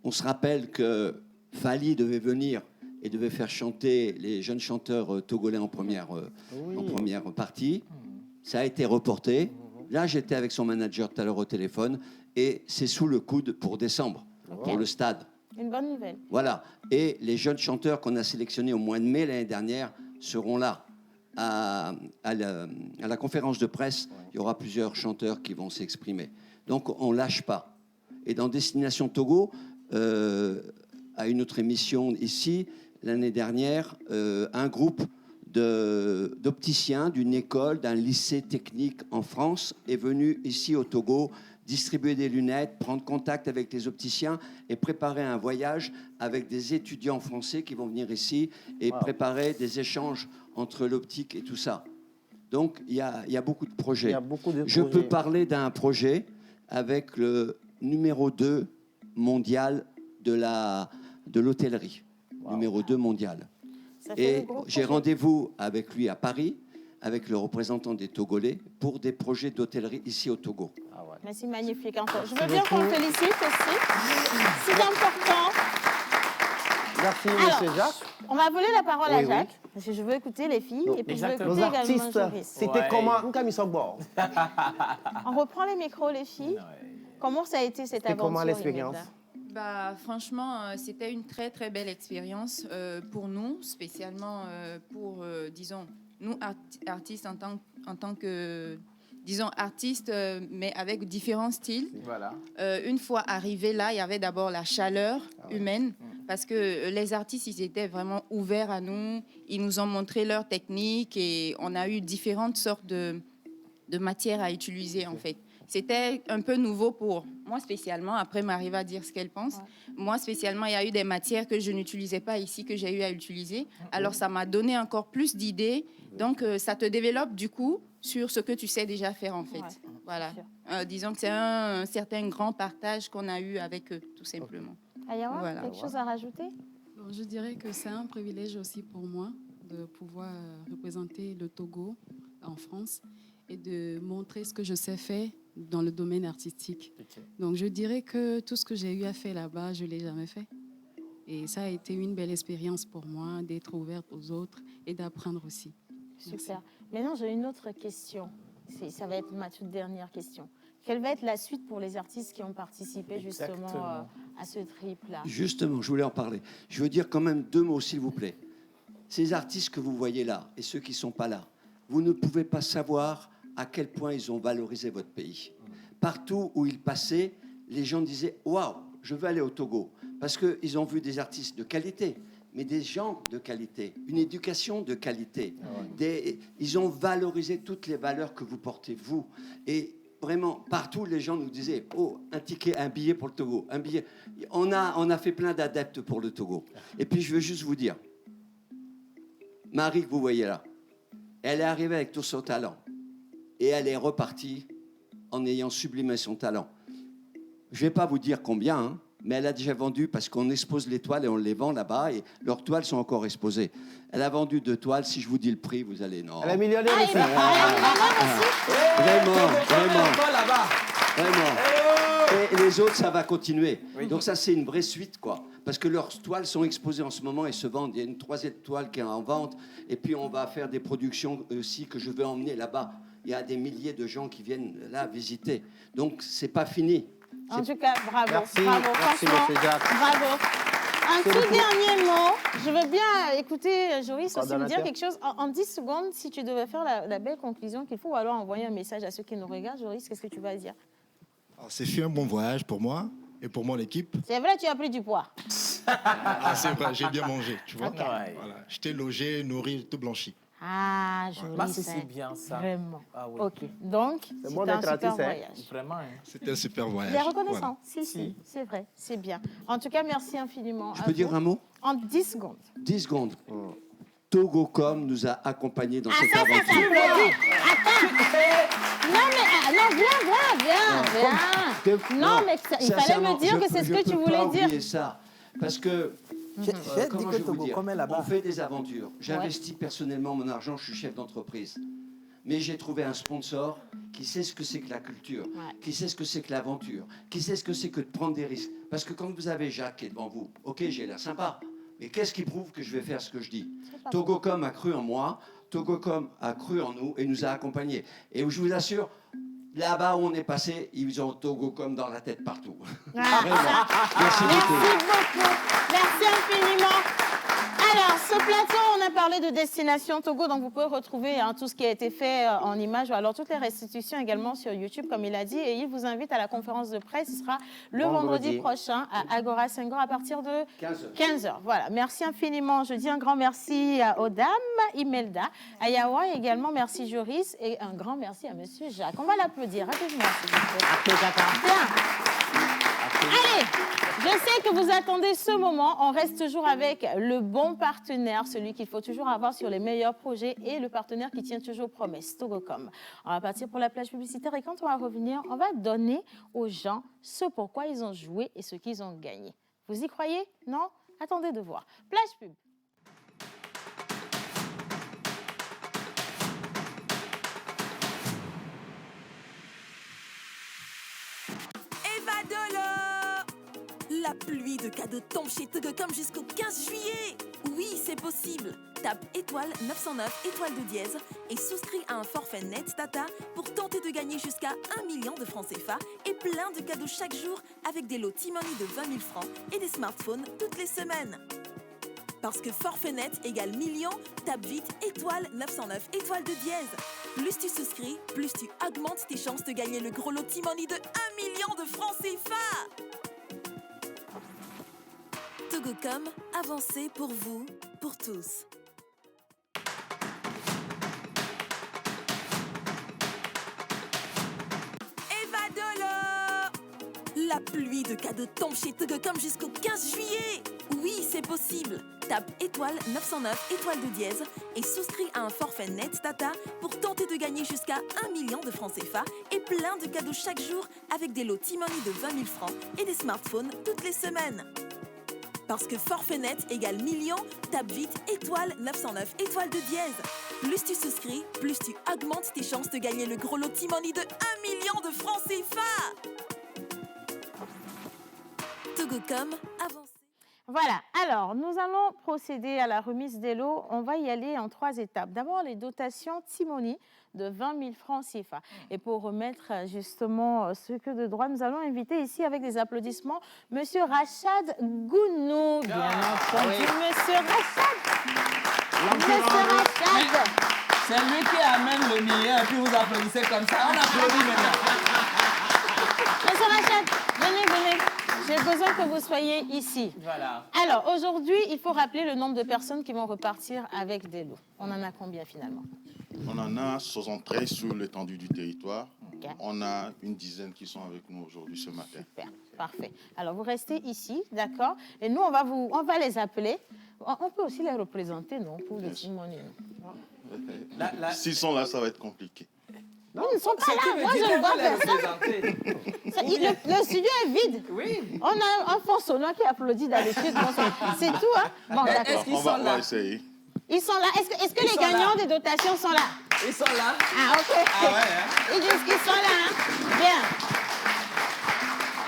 On se rappelle que Fali devait venir et devait faire chanter les jeunes chanteurs togolais en première partie. Ça a été reporté. Là, j'étais avec son manager tout à l'heure au téléphone et c'est sous le coude pour décembre, pour le stade. Une bonne nouvelle. Voilà. Et les jeunes chanteurs qu'on a sélectionnés au mois de mai l'année dernière seront là. À la conférence de presse, il y aura plusieurs chanteurs qui vont s'exprimer. Donc, on ne lâche pas. Et dans Destination Togo, à une autre émission ici, l'année dernière, un groupe d'opticiens d'une école, d'un lycée technique en France est venu ici au Togo distribuer des lunettes, prendre contact avec les opticiens et préparer un voyage avec des étudiants français qui vont venir ici et préparer des échanges entre l'optique et tout ça. Donc, il y a beaucoup de projets. Je peux parler d'un projet avec le numéro 2 mondial de l'hôtellerie. Numéro 2 mondial. Et j'ai rendez-vous avec lui à Paris, avec le représentant des Togolais, pour des projets d'hôtellerie ici au Togo. Mais c'est magnifique. Je veux bien qu'on le félicite aussi. C'est important. Merci, Alors, M. Jacques. on va voler la parole à Oui, Jacques, oui. parce que je veux écouter les filles et puis je veux écouter Nos également artistes, Joris. c'était comment Nkamisogbo? On reprend les micros, les filles. Comment ça a été cette aventure? Comment l'expérience? Bah, franchement, c'était une très, très belle expérience pour nous, spécialement pour, disons, nous, artistes en tant que, disons, artistes, mais avec différents styles. Voilà. Une fois arrivés là, il y avait d'abord la chaleur humaine, parce que les artistes, ils étaient vraiment ouverts à nous. Ils nous ont montré leur technique et on a eu différentes sortes de matières à utiliser, en fait. C'était un peu nouveau pour moi spécialement. Après, Marie va dire ce qu'elle pense. Moi spécialement, il y a eu des matières que je n'utilisais pas ici, que j'ai eu à utiliser. Alors, ça m'a donné encore plus d'idées. Donc, ça te développe du coup sur ce que tu sais déjà faire, en fait. Voilà. Disons que c'est un certain grand partage qu'on a eu avec eux, tout simplement. Ayawa, Voilà. quelque chose à rajouter? Bon, je dirais que c'est un privilège aussi pour moi de pouvoir représenter le Togo en France et de montrer ce que je sais faire dans le domaine artistique. Donc, je dirais que tout ce que j'ai eu à faire là-bas, je ne l'ai jamais fait. Et ça a été une belle expérience pour moi d'être ouverte aux autres et d'apprendre aussi. Super. Maintenant, j'ai une autre question. Ça va être ma toute dernière question. Quelle va être la suite pour les artistes qui ont participé justement à ce trip-là? Justement, je voulais en parler. Je veux dire quand même 2 mots, s'il vous plaît. Ces artistes que vous voyez là et ceux qui ne sont pas là, vous ne pouvez pas savoir à quel point ils ont valorisé votre pays. Partout où ils passaient, les gens disaient « Waouh, je veux aller au Togo ». Parce qu'ils ont vu des artistes de qualité, mais des gens de qualité, une éducation de qualité. Ils ont valorisé toutes les valeurs que vous portez, vous. Et vraiment, partout, les gens nous disaient « Oh, un ticket, un billet pour le Togo, un billet ». On a fait plein d'adeptes pour le Togo. Et puis, je veux juste vous dire, Marie, que vous voyez là, elle est arrivée avec tout son talent. Et elle est repartie en ayant sublimé son talent. Je ne vais pas vous dire combien, hein, mais elle a déjà vendu, parce qu'on expose les toiles et on les vend là-bas, et leurs toiles sont encore exposées. Elle a vendu 2 toiles. Si je vous dis le prix, vous allez... Non. Elle est millionnaire aussi. Vraiment. Et les autres, ça va continuer. Donc ça, c'est une vraie suite, quoi. Parce que leurs toiles sont exposées en ce moment et se vendent. Il y a une 3e toile qui est en vente. Et puis, on va faire des productions aussi que je vais emmener là-bas. Il y a des milliers de gens qui viennent là visiter. Donc, c'est pas fini. En tout cas, bravo. Merci. Bravo. Merci, Franchement, M. Jacques. bravo. Un tout dernier mot. Je veux bien écouter Joris aussi vous dire quelque chose. En 10 secondes, si tu devais faire la belle conclusion qu'il faut, ou alors envoyer un message à ceux qui nous regardent, Joris, qu'est-ce que tu vas dire? C'est fait un bon voyage pour moi et pour mon équipe. C'est vrai, tu as pris du poids. C'est vrai, j'ai bien mangé, tu vois. Okay. Voilà. J'étais logé, nourri, tout blanchi. Ah, Joris. C'est bien ça. Vraiment. Ah, oui. Ok. Donc, C'est c'était bon un d'être super artiste, hein. voyage. Vraiment. Hein. C'était un super voyage. Il est reconnaissant. Voilà. Si, c'est vrai. C'est bien. En tout cas, merci infiniment. Je peux dire un mot? En 10 secondes. 10 secondes. Togocom nous a accompagnés dans cette ça aventure. Attends. Non, mais viens. Non, mais il fallait me dire que c'est ce que tu voulais dire. Je peux pas dire. oublier ça. Parce que, comment je vais vous dire, on fait des aventures. J'investis personnellement mon argent, je suis chef d'entreprise. Mais j'ai trouvé un sponsor qui sait ce que c'est que la culture, qui sait ce que c'est que l'aventure, qui sait ce que c'est que de prendre des risques. Parce que quand vous avez Jacques qui est devant vous, ok, j'ai l'air sympa, mais qu'est-ce qui prouve que je vais faire ce que je dis? Togocom a cru en moi, Togocom a cru en nous et nous a accompagnés. Et je vous assure, là-bas où on est passé, ils ont Togocom dans la tête partout. Vraiment. Merci beaucoup. Merci beaucoup. Merci infiniment. Alors, Alors, ce plateau, on a parlé de Destination Togo, donc vous pouvez retrouver tout ce qui a été fait en images, ou alors toutes les restitutions également sur YouTube, comme il a dit, et il vous invite à la conférence de presse, ce sera le vendredi prochain à Agora Senghor à partir de 15h. Voilà, merci infiniment. Je dis un grand merci aux dames, Imelda, à Yawa, et également merci Joris, et un grand merci à Monsieur Jacques. On va l'applaudir rapidement, s'il vous plaît. Bien. Allez, je sais que vous attendez ce moment. On reste toujours avec le bon partenaire, celui qu'il faut toujours avoir sur les meilleurs projets et le partenaire qui tient toujours promesse, Togocom. On va partir pour la plage publicitaire et quand on va revenir, on va donner aux gens ce pourquoi ils ont joué et ce qu'ils ont gagné. Vous y croyez? Non? Attendez de voir. Plage pub. La pluie de cadeaux tombe chez Togocom jusqu'au 15 juillet. Oui, c'est possible. Tape étoile 909 étoile de dièse et souscris à un forfait net data pour tenter de gagner jusqu'à 1 million de francs CFA et plein de cadeaux chaque jour avec des lots T-Money de 20 000 francs et des smartphones toutes les semaines. Parce que forfait net égale million, tape vite étoile 909 étoile de dièse. Plus tu souscris, plus tu augmentes tes chances de gagner le gros lot T-Money de 1 million de francs CFA. Togocom, avancez pour vous, pour tous. Evadolo! La pluie de cadeaux tombe chez Togocom jusqu'au 15 juillet. Oui, c'est possible. Tape étoile 909 étoile de dièse et souscris à un forfait net data pour tenter de gagner jusqu'à 1 million de francs CFA et plein de cadeaux chaque jour avec des lots T-Money de 20 000 francs et des smartphones toutes les semaines. Parce que forfait net égale million, tape vite étoile 909 étoile de dièse. Plus tu souscris, plus tu augmentes tes chances de gagner le gros lot T-Money de 1 million de francs CFA. Togocom, avancez. Voilà, alors nous allons procéder à la remise des lots. On va y aller en 3 étapes. D'abord, les dotations T-Money de 20 000 francs CFA. Et pour remettre justement ce que de droit, nous allons inviter ici avec des applaudissements Monsieur Rachad Gounou. Bien entendu, Monsieur Rachad. Monsieur Rachad. C'est lui qui amène le meilleur et puis vous applaudissez comme ça. On applaudit maintenant. Monsieur Rachad, venez. J'ai besoin que vous soyez ici. Voilà. Alors, aujourd'hui, il faut rappeler le nombre de personnes qui vont repartir avec des lots. On en a combien finalement? On en a 73 sur l'étendue du territoire. Okay. On a une dizaine qui sont avec nous aujourd'hui ce matin. Super, parfait. Alors, vous restez ici, d'accord? Et nous, on va les appeler. On peut aussi les représenter, non? Pour le T-Money. S'ils sont là, ça va être compliqué. Non, ils ne sont pas là. Moi, je ne vois personne. Le studio est vide. Oui. On a un fond sonore qui applaudit d'habitude. C'est tout, hein? Bon, d'accord. Est-ce qu'ils sont là? On va essayer. Ils sont là. Est-ce que les gagnants des dotations sont là? Ils sont là. Ah, OK. Ah ouais, hein? Ils disent qu'ils sont là. Hein? Bien.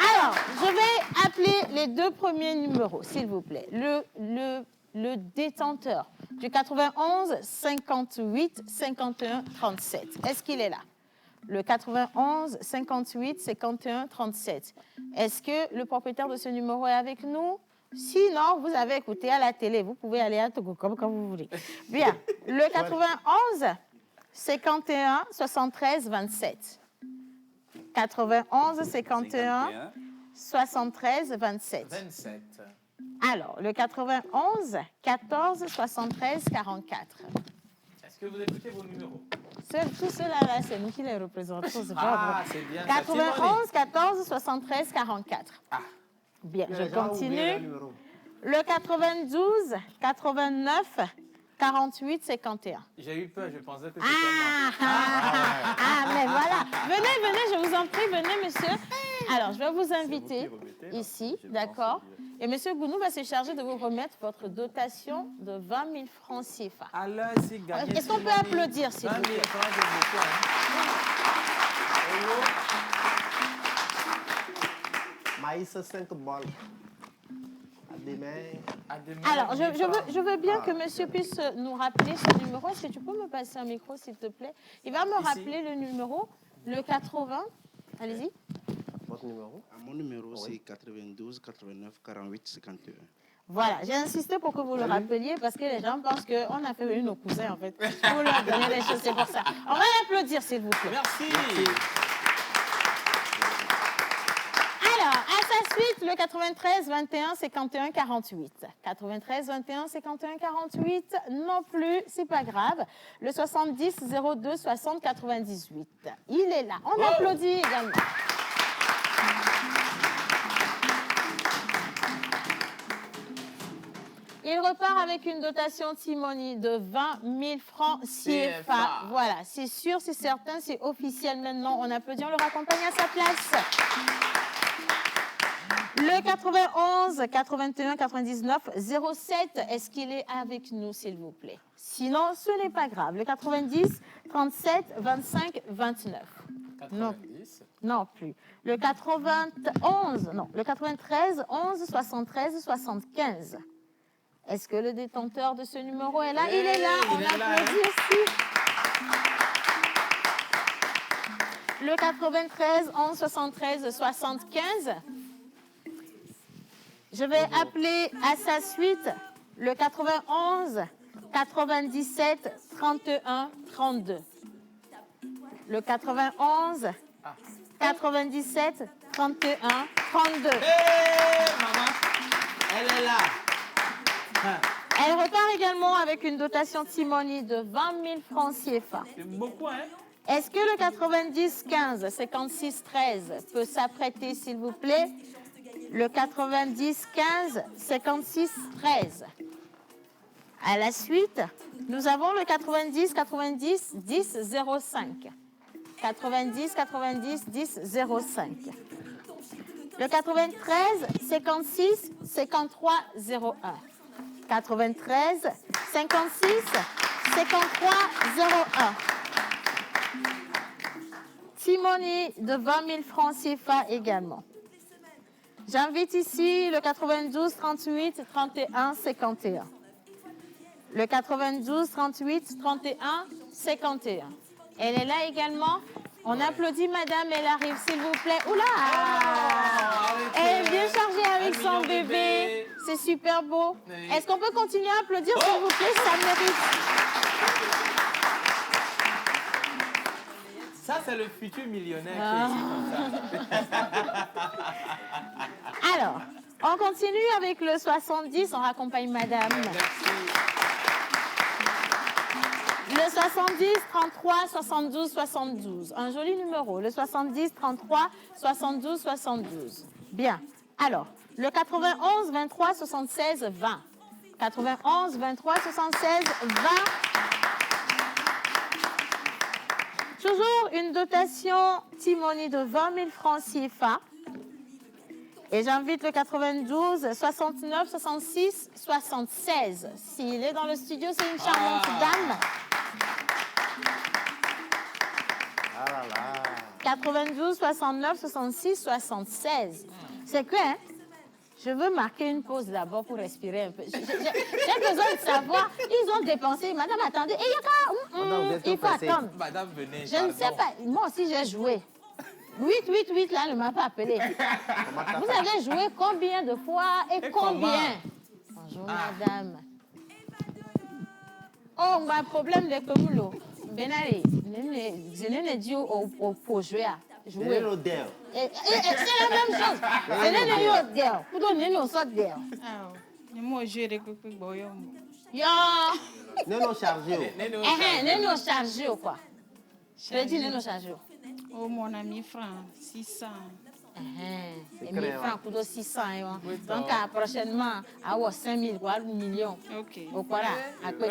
Alors, je vais appeler les 2 premiers numéros, s'il vous plaît. Le détenteur du 91 58 51 37. Est-ce qu'il est là? Le 91 58 51 37. Est-ce que le propriétaire de ce numéro est avec nous? Sinon, vous avez écouté à la télé. Vous pouvez aller à Togocom quand vous voulez. Bien. Le 91 51 73 27. 91 51 73 27. 27. Alors, le 91 14 73 44. Est-ce que vous écoutez vos numéros? Tous ceux-là, c'est nous qui les représentons. C'est Ah, c'est bien. 91 14 73 44. Ah. Bien, je continue. Le 92 89 48 51. J'ai eu peur, je pensais que c'était moi. Mais voilà. Venez, je vous en prie, venez, monsieur. Alors, je vais vous inviter ici, d'accord? Et monsieur Gounou va se charger de vous remettre votre dotation de 20 000 francs CFA. Alors, si gagner. Est-ce qu'on peut applaudir, s'il vous plaît? 20 000 francs, c'est beaucoup, hein? Maïs, 5 balles. À demain. Alors, je veux bien que monsieur puisse nous rappeler ce numéro. Est-ce que tu peux me passer un micro, s'il te plaît? Il va me rappeler le numéro, le 80. Allez-y. Votre numéro? Mon numéro, c'est 92 89 48 51. Voilà, j'ai insisté pour que vous le rappeliez parce que les gens pensent qu'on a fait venir nos cousins, en fait. Pour leur donner des choses, c'est pour ça. On va l'applaudir, s'il vous plaît. Merci. Alors, à sa suite, le 93 21 51 48. 93 21 51 48, non plus, c'est pas grave. Le 70 02 60 98. Il est là. On applaudit également. Il repart avec une dotation Timoni de 20 000 francs CFA. Voilà, c'est sûr, c'est certain, c'est officiel maintenant. On applaudit, on le raccompagne à sa place. Le 91, 81, 99, 07, est-ce qu'il est avec nous, s'il vous plaît? Sinon, ce n'est pas grave. Le 90, 37, 25, 29. 90. Non plus. Le 91, non. Le 93, 11, 73, 75. Est-ce que le détenteur de ce numéro est là? Il est là. On applaudit aussi. Le 93, 11, 73, 75. Je vais appeler à sa suite le 91, 97, 31, 32. Le 91, 97, 31, 32. Maman, elle est là. Elle repart également avec une dotation Timoni de 20 000 francs CFA. C'est beaucoup, hein? Est-ce que le 90 15 56 13 peut s'apprêter, s'il vous plaît? Le 90 15 56 13. À la suite, nous avons le 90 90 10 05. 90 90 10 05. Le 93 56 53 01. 93 56 53 01. Timoni de 20 000 francs CFA également. J'invite ici le 92 38 31 51. Le 92 38 31 51. Elle est là également. On applaudit madame, elle arrive s'il vous plaît. Oula! Elle est bien chargée avec son bébé. C'est super beau. Oui. Est-ce qu'on peut continuer à applaudir s'il vous plaît? Ça mérite. Ça, c'est le futur millionnaire qui est ici comme ça. Alors, on continue avec le 70. On raccompagne madame. Le 70 33 72 72. Un joli numéro. Le 70 33 72 72. Bien. Alors, le 91 23 76 20. 91 23 76 20. Toujours une dotation Timoni de 20 000 francs CFA. Et j'invite le 92 69 66 76. S'il est dans le studio, c'est une charmante dame. 92 69 66 76. C'est que, hein, je veux marquer une pause d'abord pour respirer un peu. J'ai besoin de savoir. Ils ont dépensé. Madame, attendez. Il faut attendre. Madame, venez. Je ne sais pas. Moi aussi, j'ai joué. 8, là, ne m'a pas appelé. Vous avez joué combien de fois et combien? Bonjour, madame. Oh, on a un problème de Komulo. Benari, je n'ai dit au jouer. C'est la même chose. C'est le Odell. Vous donnez nos sortes d'Odell. Moi, je vais récupérer. Yo! Néno chargé. Néno chargé ou quoi? Je dis néno chargé. Oh, mon ami franc, 600. Et 1000 francs pour 600. Donc, prochainement, à 5 000, quoi, 1 million. Ok. Voilà, à quoi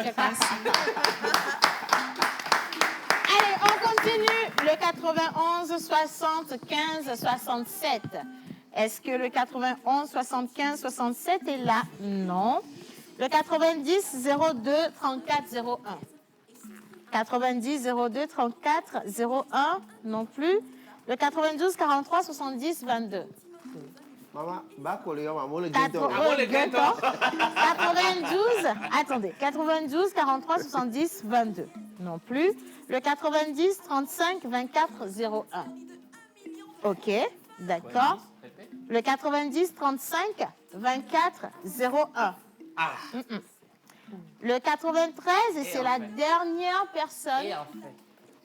Allez, on continue. Le 91 75 67. Est-ce que le 91 75 67 est là? Non. Le 90 02 34 01. 90 02 34 01 non plus. Le 92 43 70 22. Maman, maman, le 92, attendez, 92 43 70 22. Non plus. Le 90 35 24 01. Ok, d'accord. Le 90 35 24 01. Ah. Le 93, et c'est la enfin. dernière personne. Et enfin.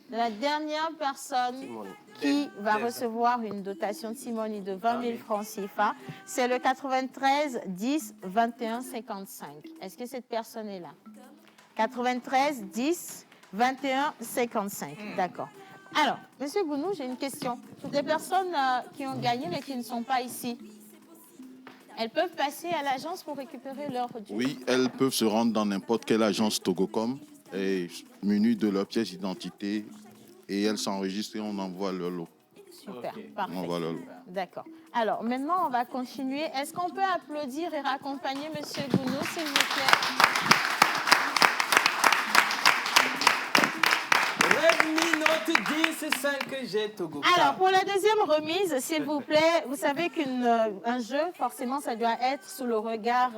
La dernière personne qui va recevoir une dotation de Simone de 20 000 francs CFA, c'est le 93 10 21 55. Est-ce que cette personne est là? 93 10 21 55. D'accord. Alors, Monsieur Gounou, j'ai une question. Toutes les personnes qui ont gagné mais qui ne sont pas ici, elles peuvent passer à l'agence pour récupérer leur dû? Oui, elles peuvent se rendre dans n'importe quelle agence Togocom et munies de leur pièce d'identité et elles s'enregistrent et on envoie leur lot. Super, parfait. On envoie leur lot. D'accord. Alors, maintenant, on va continuer. Est-ce qu'on peut applaudir et raccompagner Monsieur Gounou, s'il vous plaît? Redmi Note 10 5G Togo. Alors, pour la deuxième remise, s'il vous plaît, vous savez qu'un jeu, forcément, ça doit être sous le regard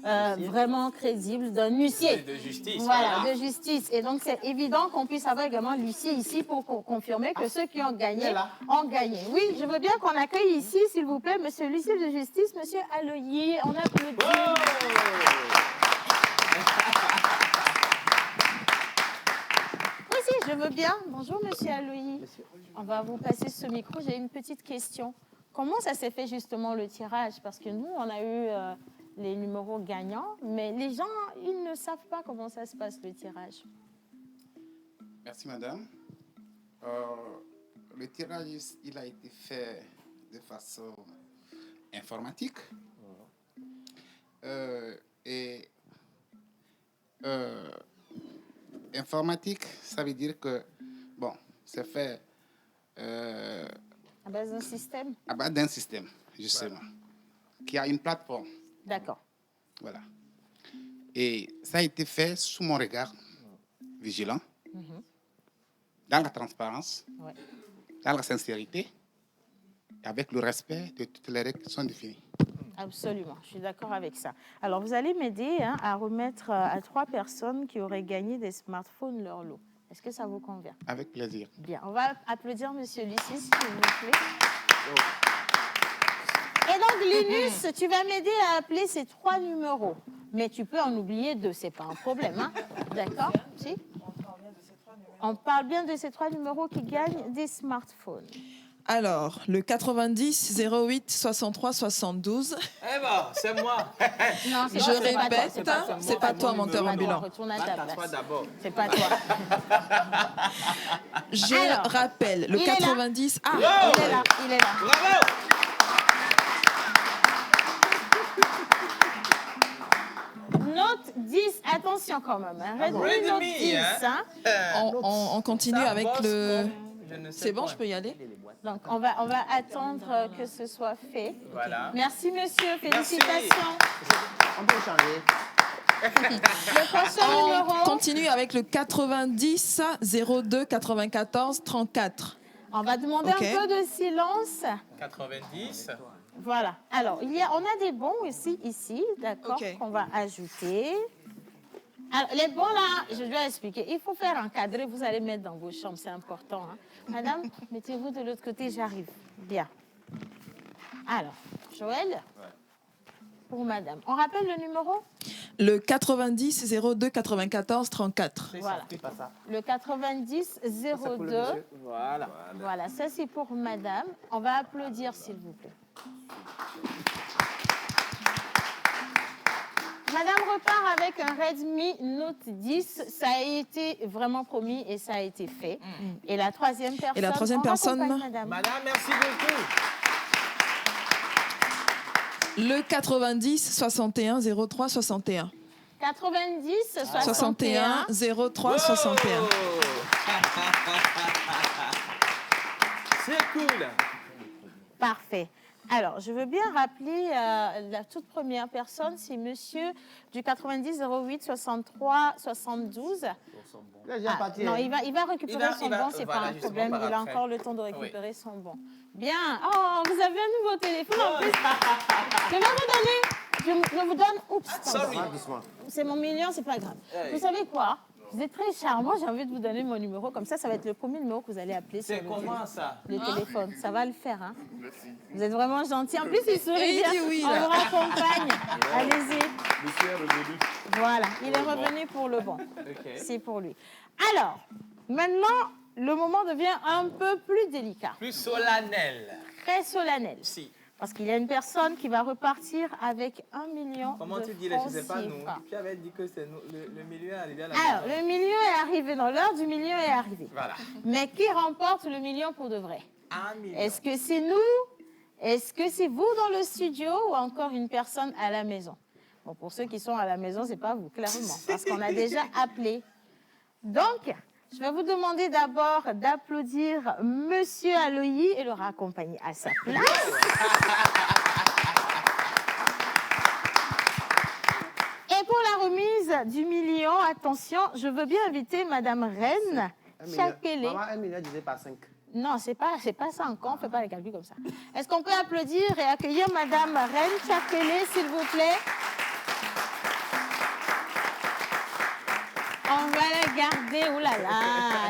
vraiment crédible d'un huissier. De justice. Voilà, de justice. Et donc, c'est évident qu'on puisse avoir également l'huissier ici pour confirmer que ceux qui ont gagné ont gagné. Oui, je veux bien qu'on accueille ici, s'il vous plaît, monsieur l'huissier de justice, monsieur Aloyi. On applaudit. Oui, je veux bien. Bonjour, monsieur Aloyi. On va vous passer ce micro. J'ai une petite question. Comment ça s'est fait justement le tirage? Parce que nous, on a eu les numéros gagnants, mais les gens, ils ne savent pas comment ça se passe le tirage. Merci, madame. Le tirage, il a été fait de façon informatique. Informatique, ça veut dire que, bon, c'est fait à base d'un système? À base d'un système, justement, qui a une plateforme. D'accord. Voilà. Et ça a été fait sous mon regard vigilant, dans la transparence, dans la sincérité, et avec le respect de toutes les règles qui sont définies. Absolument, je suis d'accord avec ça. Alors, vous allez m'aider à remettre à 3 personnes qui auraient gagné des smartphones leur lot. Est-ce que ça vous convient? Avec plaisir. Bien, on va applaudir monsieur Lucie, s'il vous plaît. Et donc, Linus, tu vas m'aider à appeler ces 3 numéros. Mais tu peux en oublier 2, c'est pas un problème. Hein? D'accord? Si? On parle bien de ces 3 numéros qui gagnent des smartphones. Alors, le 90 08 63 72. Eh ben, c'est moi. Non, je répète, c'est pas toi, monteur ambulant. Retourne à ta place. d'abord. C'est pas toi. Je rappelle, le 90... Ah, il est là, il est là. Bravo! Note 10, attention quand même. Hein. Redmi Note 10. Hein. On continue avec le... C'est bon, je peux y aller? Donc, on va attendre que ce soit fait. Voilà. Merci, monsieur. Félicitations. On peut changer. Le prochain numéro. On continue avec le 90 02 94 34. On va demander un peu de silence. 90. Voilà. Alors, on a des bons aussi ici, d'accord, qu'on va ajouter. Alors, les bons là, je dois expliquer. Il faut faire encadrer. Vous allez mettre dans vos chambres, c'est important. Hein. Madame, mettez-vous de l'autre côté, j'arrive. Bien. Alors, Joël, pour madame. On rappelle le numéro? Le 90 02 94 34. Voilà. Le 90 02. Voilà. Voilà, ça c'est pour madame. On va applaudir, s'il vous plaît. Madame repart avec un Redmi Note 10. Ça a été vraiment promis et ça a été fait. Et la troisième personne... Et la troisième personne... Madame, merci beaucoup. Le 90 61 03 61. 90 61 03 61. C'est cool. Parfait. Alors, je veux bien rappeler la toute première personne, c'est monsieur du 90 08 63 72. Non, il va récupérer son bon, c'est pas un problème. Il a encore le temps de récupérer son bon. Bien. Oh, vous avez un nouveau téléphone en plus. Je vais vous donner. Je vous donne. Oups. Sorry. C'est mon million, c'est pas grave. Vous savez quoi? Vous êtes très charmant, j'ai envie de vous donner mon numéro. Comme ça va être le premier numéro que vous allez appeler sur C'est comment ça? le téléphone. Ça va le faire. Hein? Vous êtes vraiment gentil. En plus, il sourit bien. Oui, on vous raccompagne. Allez-y. Monsieur est revenu. Voilà, il est revenu pour le bon. Ok. C'est pour lui. Alors, maintenant, le moment devient un peu plus délicat. Plus solennel. Très solennel. Si. Parce qu'il y a une personne qui va repartir avec 1 million Comment de tu dirais, francs je ne sais pas, nous. CFA. Tu avais dit que c'est nous, le milieu est arrivé à la Alors, maison. le million est arrivé, dans l'heure du million est arrivé. Voilà. Mais qui remporte le million pour de vrai? 1 million. Est-ce que c'est nous? Est-ce que c'est vous dans le studio ou encore une personne à la maison? Bon, pour ceux qui sont à la maison, ce n'est pas vous, clairement, parce qu'on a déjà appelé. Donc, je vais vous demander d'abord d'applaudir Monsieur Aloyi et le raccompagner à sa place. Et pour la remise du million, attention, je veux bien inviter Madame Reine Chakele. Maman, 1 million divisé par 5. Non, c'est pas ça encore, on ne fait pas les calculs comme ça. Est-ce qu'on peut applaudir et accueillir Madame Reine Chakele, s'il vous plaît? On va la garder. Oh là là,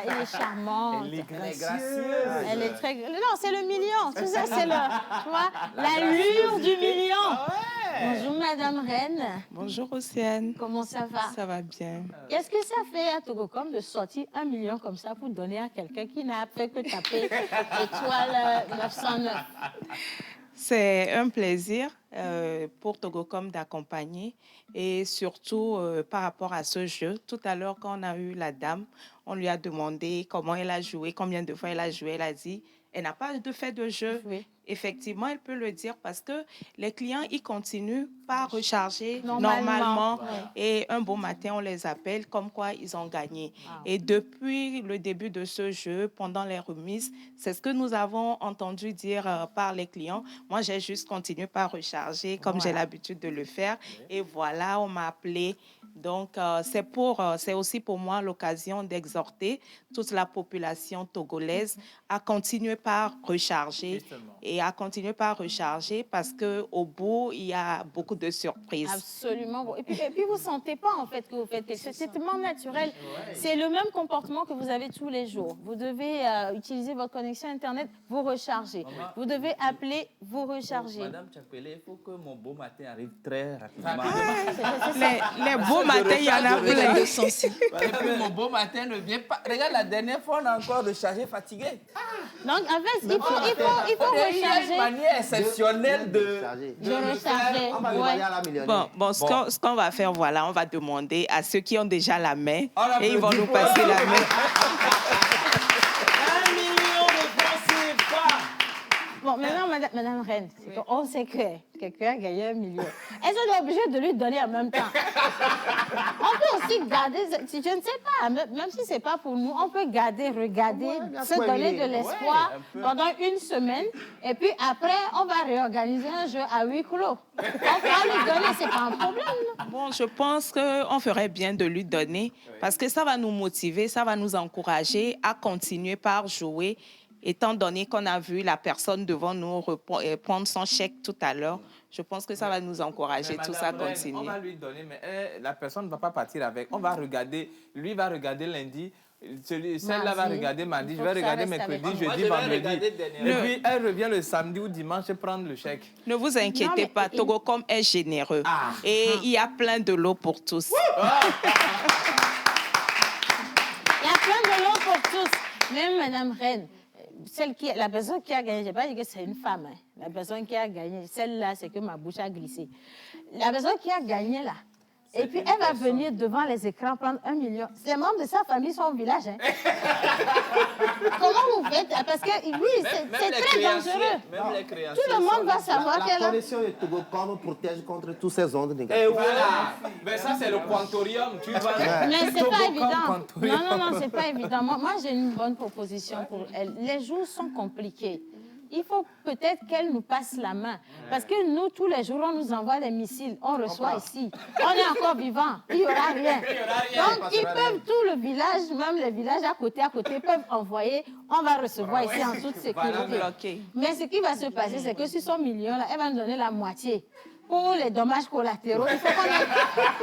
elle est charmante. Elle est gracieuse. Elle est très... Non, c'est le million. Tout ça, c'est le... Tu vois, l'allure du million. Bonjour, Madame Reine. Bonjour, Océane. Comment ça va? Ça va bien. Qu'est-ce que ça fait à Togocom de sortir 1 million comme ça pour donner à quelqu'un qui n'a fait que taper étoile 909? C'est un plaisir pour Togocom d'accompagner et surtout par rapport à ce jeu. Tout à l'heure, quand on a eu la dame, on lui a demandé comment elle a joué, combien de fois elle a joué. Elle a dit, elle n'a pas de fait de jeu. Oui. Effectivement, elle peut le dire parce que les clients, ils continuent par recharger Normalement. normalement. Ouais. Et un beau matin, on les appelle comme quoi ils ont gagné. Et depuis le début de ce jeu, pendant les remises, c'est ce que nous avons entendu dire par les clients. Moi, j'ai juste continué par recharger comme j'ai l'habitude de le faire. Et voilà, on m'a appelé. Donc, c'est aussi pour moi l'occasion d'exhorter toute la population togolaise à continuer par recharger. Justement. Et à continuer par recharger parce qu'au bout, il y a beaucoup de surprises. Absolument. Et puis vous ne sentez pas en fait que vous faites quelque chose. C'est tellement naturel. Ouais. C'est le même comportement que vous avez tous les jours. Vous devez utiliser votre connexion Internet, vous rechargez. Vous devez appeler, vous rechargez. Madame Chakele, il faut que mon beau matin arrive très rapidement. Les beaux matins, il y en a plein. De mon beau matin ne vient pas. Regarde, la dernière fois, on a encore rechargé fatigué. Donc, en fait, il faut recharger. Il y a une manière exceptionnelle de recharger. On va envoyer à la millionnaire. Bon, ce qu'on va faire, voilà, on va demander à ceux qui ont déjà la main et ils vont nous passer la main. 1 million de francs CFA. Bon, maintenant, Madame Reine, on sait que quelqu'un a gagné 1 million. Est-ce qu'on est obligé de lui donner en même temps? On peut aussi garder, je ne sais pas, même si ce n'est pas pour nous, on peut garder, regarder, se donner de l'espoir pendant 1 semaine. Et puis après, on va réorganiser un jeu à huis clos. On va lui donner, ce n'est pas un problème. Bon, je pense qu'on ferait bien de lui donner parce que ça va nous motiver, ça va nous encourager à continuer par jouer. Étant donné qu'on a vu la personne devant nous prendre son chèque tout à l'heure, je pense que ça va nous encourager, tout ça continue. On va lui donner, mais la personne ne va pas partir avec. On va regarder, lui va regarder lundi, celle-là va regarder mardi, je vais regarder mercredi, jeudi, vendredi. Et puis elle revient le samedi ou dimanche prendre le chèque. Ne vous inquiétez pas, Togocom est généreux et il y a plein de l'eau pour tous. Il y a plein de l'eau pour tous. Même Madame Reine. La personne qui a gagné, je n'ai pas dit que c'est une femme. Hein. La personne qui a gagné, celle-là, c'est que ma bouche a glissé. La personne qui a gagné là, et puis elle va venir devant les écrans prendre 1 million. Les membres de sa famille sont au village. Hein. Comment vous faites? Parce que oui, c'est très dangereux. Tout le monde va savoir qu'elle a... La connexion de Togocom protège contre toutes ces ondes négatives. Et voilà. Mais ça, c'est le quantorium. Tu vois. Mais c'est pas évident. Non, c'est pas évident. Moi, j'ai une bonne proposition pour elle. Les jours sont compliqués. Il faut peut-être qu'elle nous passe la main. Parce que nous, tous les jours, on nous envoie des missiles. On reçoit ici. On est encore vivants. Il n'y aura rien. Donc, ils peuvent, tout le village, même les villages à côté, peuvent envoyer. On va recevoir ici en toute sécurité. Mais ce qui va se passer, c'est que sur son million, là, elle va nous donner la moitié. pour les dommages collatéraux. Il faut qu'on aille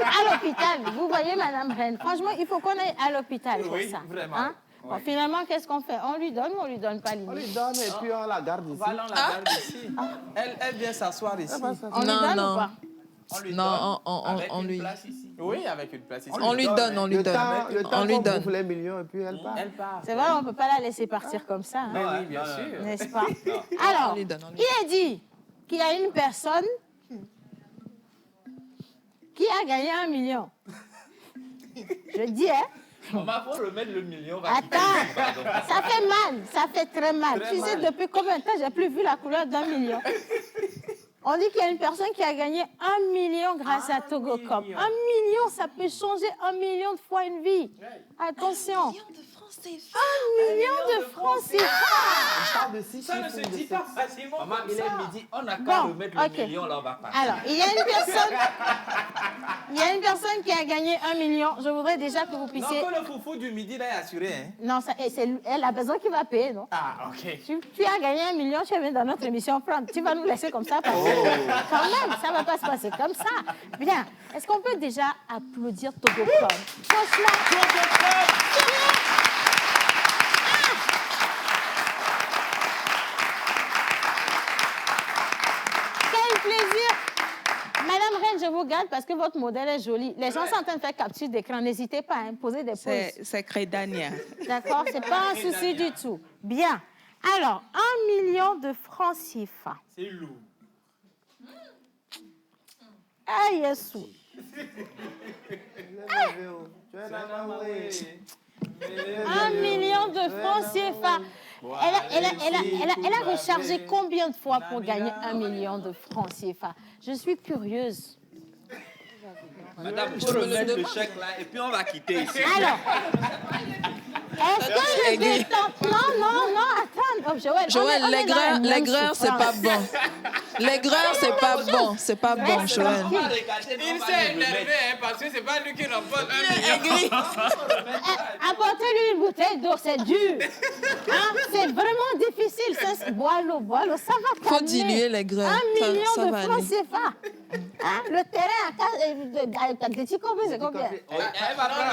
à l'hôpital. Vous voyez, Madame Reine, franchement, il faut qu'on aille à l'hôpital pour Oui, ça. vraiment. Hein? Bon, finalement, qu'est-ce qu'on fait? On lui donne ou on lui donne pas On lui donne et puis on la garde ici. Voilà, on la garde ici. Elle vient s'asseoir ici. On lui donne ou pas? On lui Non, donne on avec une lui... place ici. Oui, avec une place ici. On lui donne, on lui donne. Le temps On lui qu'on donne. bouffe les millions et puis elle part. Elle part. C'est vrai, on ne peut pas la laisser partir comme ça. Hein? Mais oui, bien sûr. N'est-ce pas? Alors, il est dit qu'il y a une personne qui a gagné 1 million. Je dis, hein? On va faut remettre le million. Attends, ça fait mal, ça fait très mal. Très Tu sais, mal. depuis combien de temps j'ai plus vu la couleur d'1 million? On dit qu'il y a une personne qui a gagné 1 million grâce à Togocom. 1 million, ça peut changer 1 million de fois une vie. Attention. 1 million de francs CFA. Ça ne se dit pas facilement. Maman, comme il ça. est midi, on n'a qu'à Bon, remettre ok. le million, là, on va partir. Alors, il y a une personne qui a gagné 1 million. Je voudrais déjà que vous puissiez... Non, que le foufou du midi là est assuré. Hein? Non, c'est elle a besoin qui va payer, non? Ah, ok. Tu as gagné 1 million, tu viens dans notre émission prendre. Tu vas nous laisser comme ça passer. Quand même, ça ne va pas se passer comme ça. Bien, est-ce qu'on peut déjà applaudir Togocom? Franchement, quel plaisir! Madame Reine, je vous garde parce que votre modèle est joli. Les gens sont en train de faire capture d'écran. N'hésitez pas à poser des pauses. C'est Crédania. D'accord? Ce n'est pas un souci du tout. Bien. Alors, 1 million de francs CFA. C'est lourd. Ah, Yessou. Tu es là, 1 million de francs CFA. Elle a rechargé combien de fois pour gagner 1 million de francs CFA? Je suis curieuse. Madame, il faut remettre le chèque là et puis on va quitter ici. Alors, est-ce que le détente... Non, attends. Oh, Joël, l'aigreur, c'est pas bon. L'aigreur, c'est pas bon. C'est pas bon, Joël. Il s'est énervé hein, parce que c'est pas lui qui remporte 1 million. Apportez-lui une bouteille d'eau, c'est dur. Hein? C'est vraiment difficile. Bois l'eau, ça va calmer. Faut diluer l'aigreur. 1 million Ça de va francs aller. CFA. Hein? Le terrain à Kadetikobé, c'est combien? Elle va prendre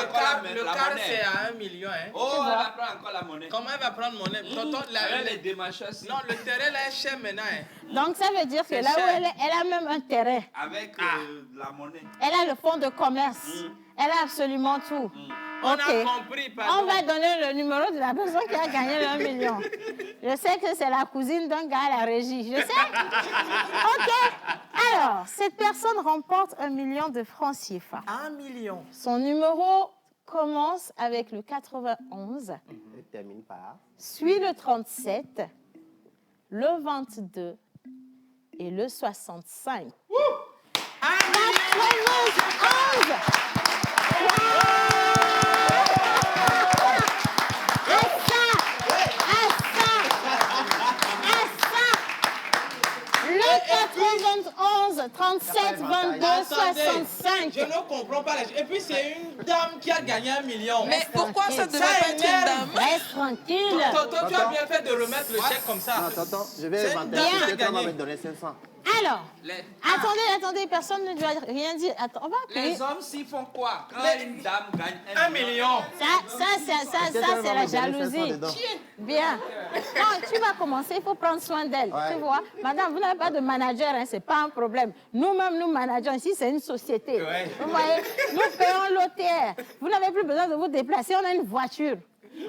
Le quart, c'est à 1 million. Hein. Oh, elle va prendre encore la monnaie. Comment elle va prendre monnaie? Tonton, Elle est démarchée. Non, le terrain là est cher maintenant. Hein. Donc, ça veut dire que C'est là où cher. elle est, elle a même un terrain. Avec la monnaie. Elle a le fonds de commerce. Elle a absolument tout. On Ok. a compris, pardon. On va donner le numéro de la personne qui a gagné le 1 million. Je sais que c'est la cousine d'un gars à la régie. Je sais. OK. Alors, cette personne remporte 1 million de francs CFA. 1 million. Son numéro commence avec le 91, Elle termine par... suit le 37, le 22 et le 65. 91! Le 91, 37, 22, 65. Je ne comprends pas. Et puis, c'est une dame qui a gagné 1 million. Mais pourquoi ça devait pas être une dame? Reste tranquille. Tonton, tu as bien fait de remettre le chèque comme ça. Non, attends, je vais C'est une inventer. dame qui a Peut-être qu'on va gagné. me donner 500. Alors, attendez, personne ne doit rien dire. Attends, on va appeler. Les hommes, s'ils font quoi? Quand une dame gagne 1 million. Ça, c'est la jalousie. Bien. Non, tu vas commencer, il faut prendre soin d'elle. Ouais. Tu vois, madame, vous n'avez pas de manager, hein, ce n'est pas un problème. Nous-mêmes, nous manageons ici, c'est une société. Ouais. Vous voyez, nous payons l'OTR. Vous n'avez plus besoin de vous déplacer, on a une voiture.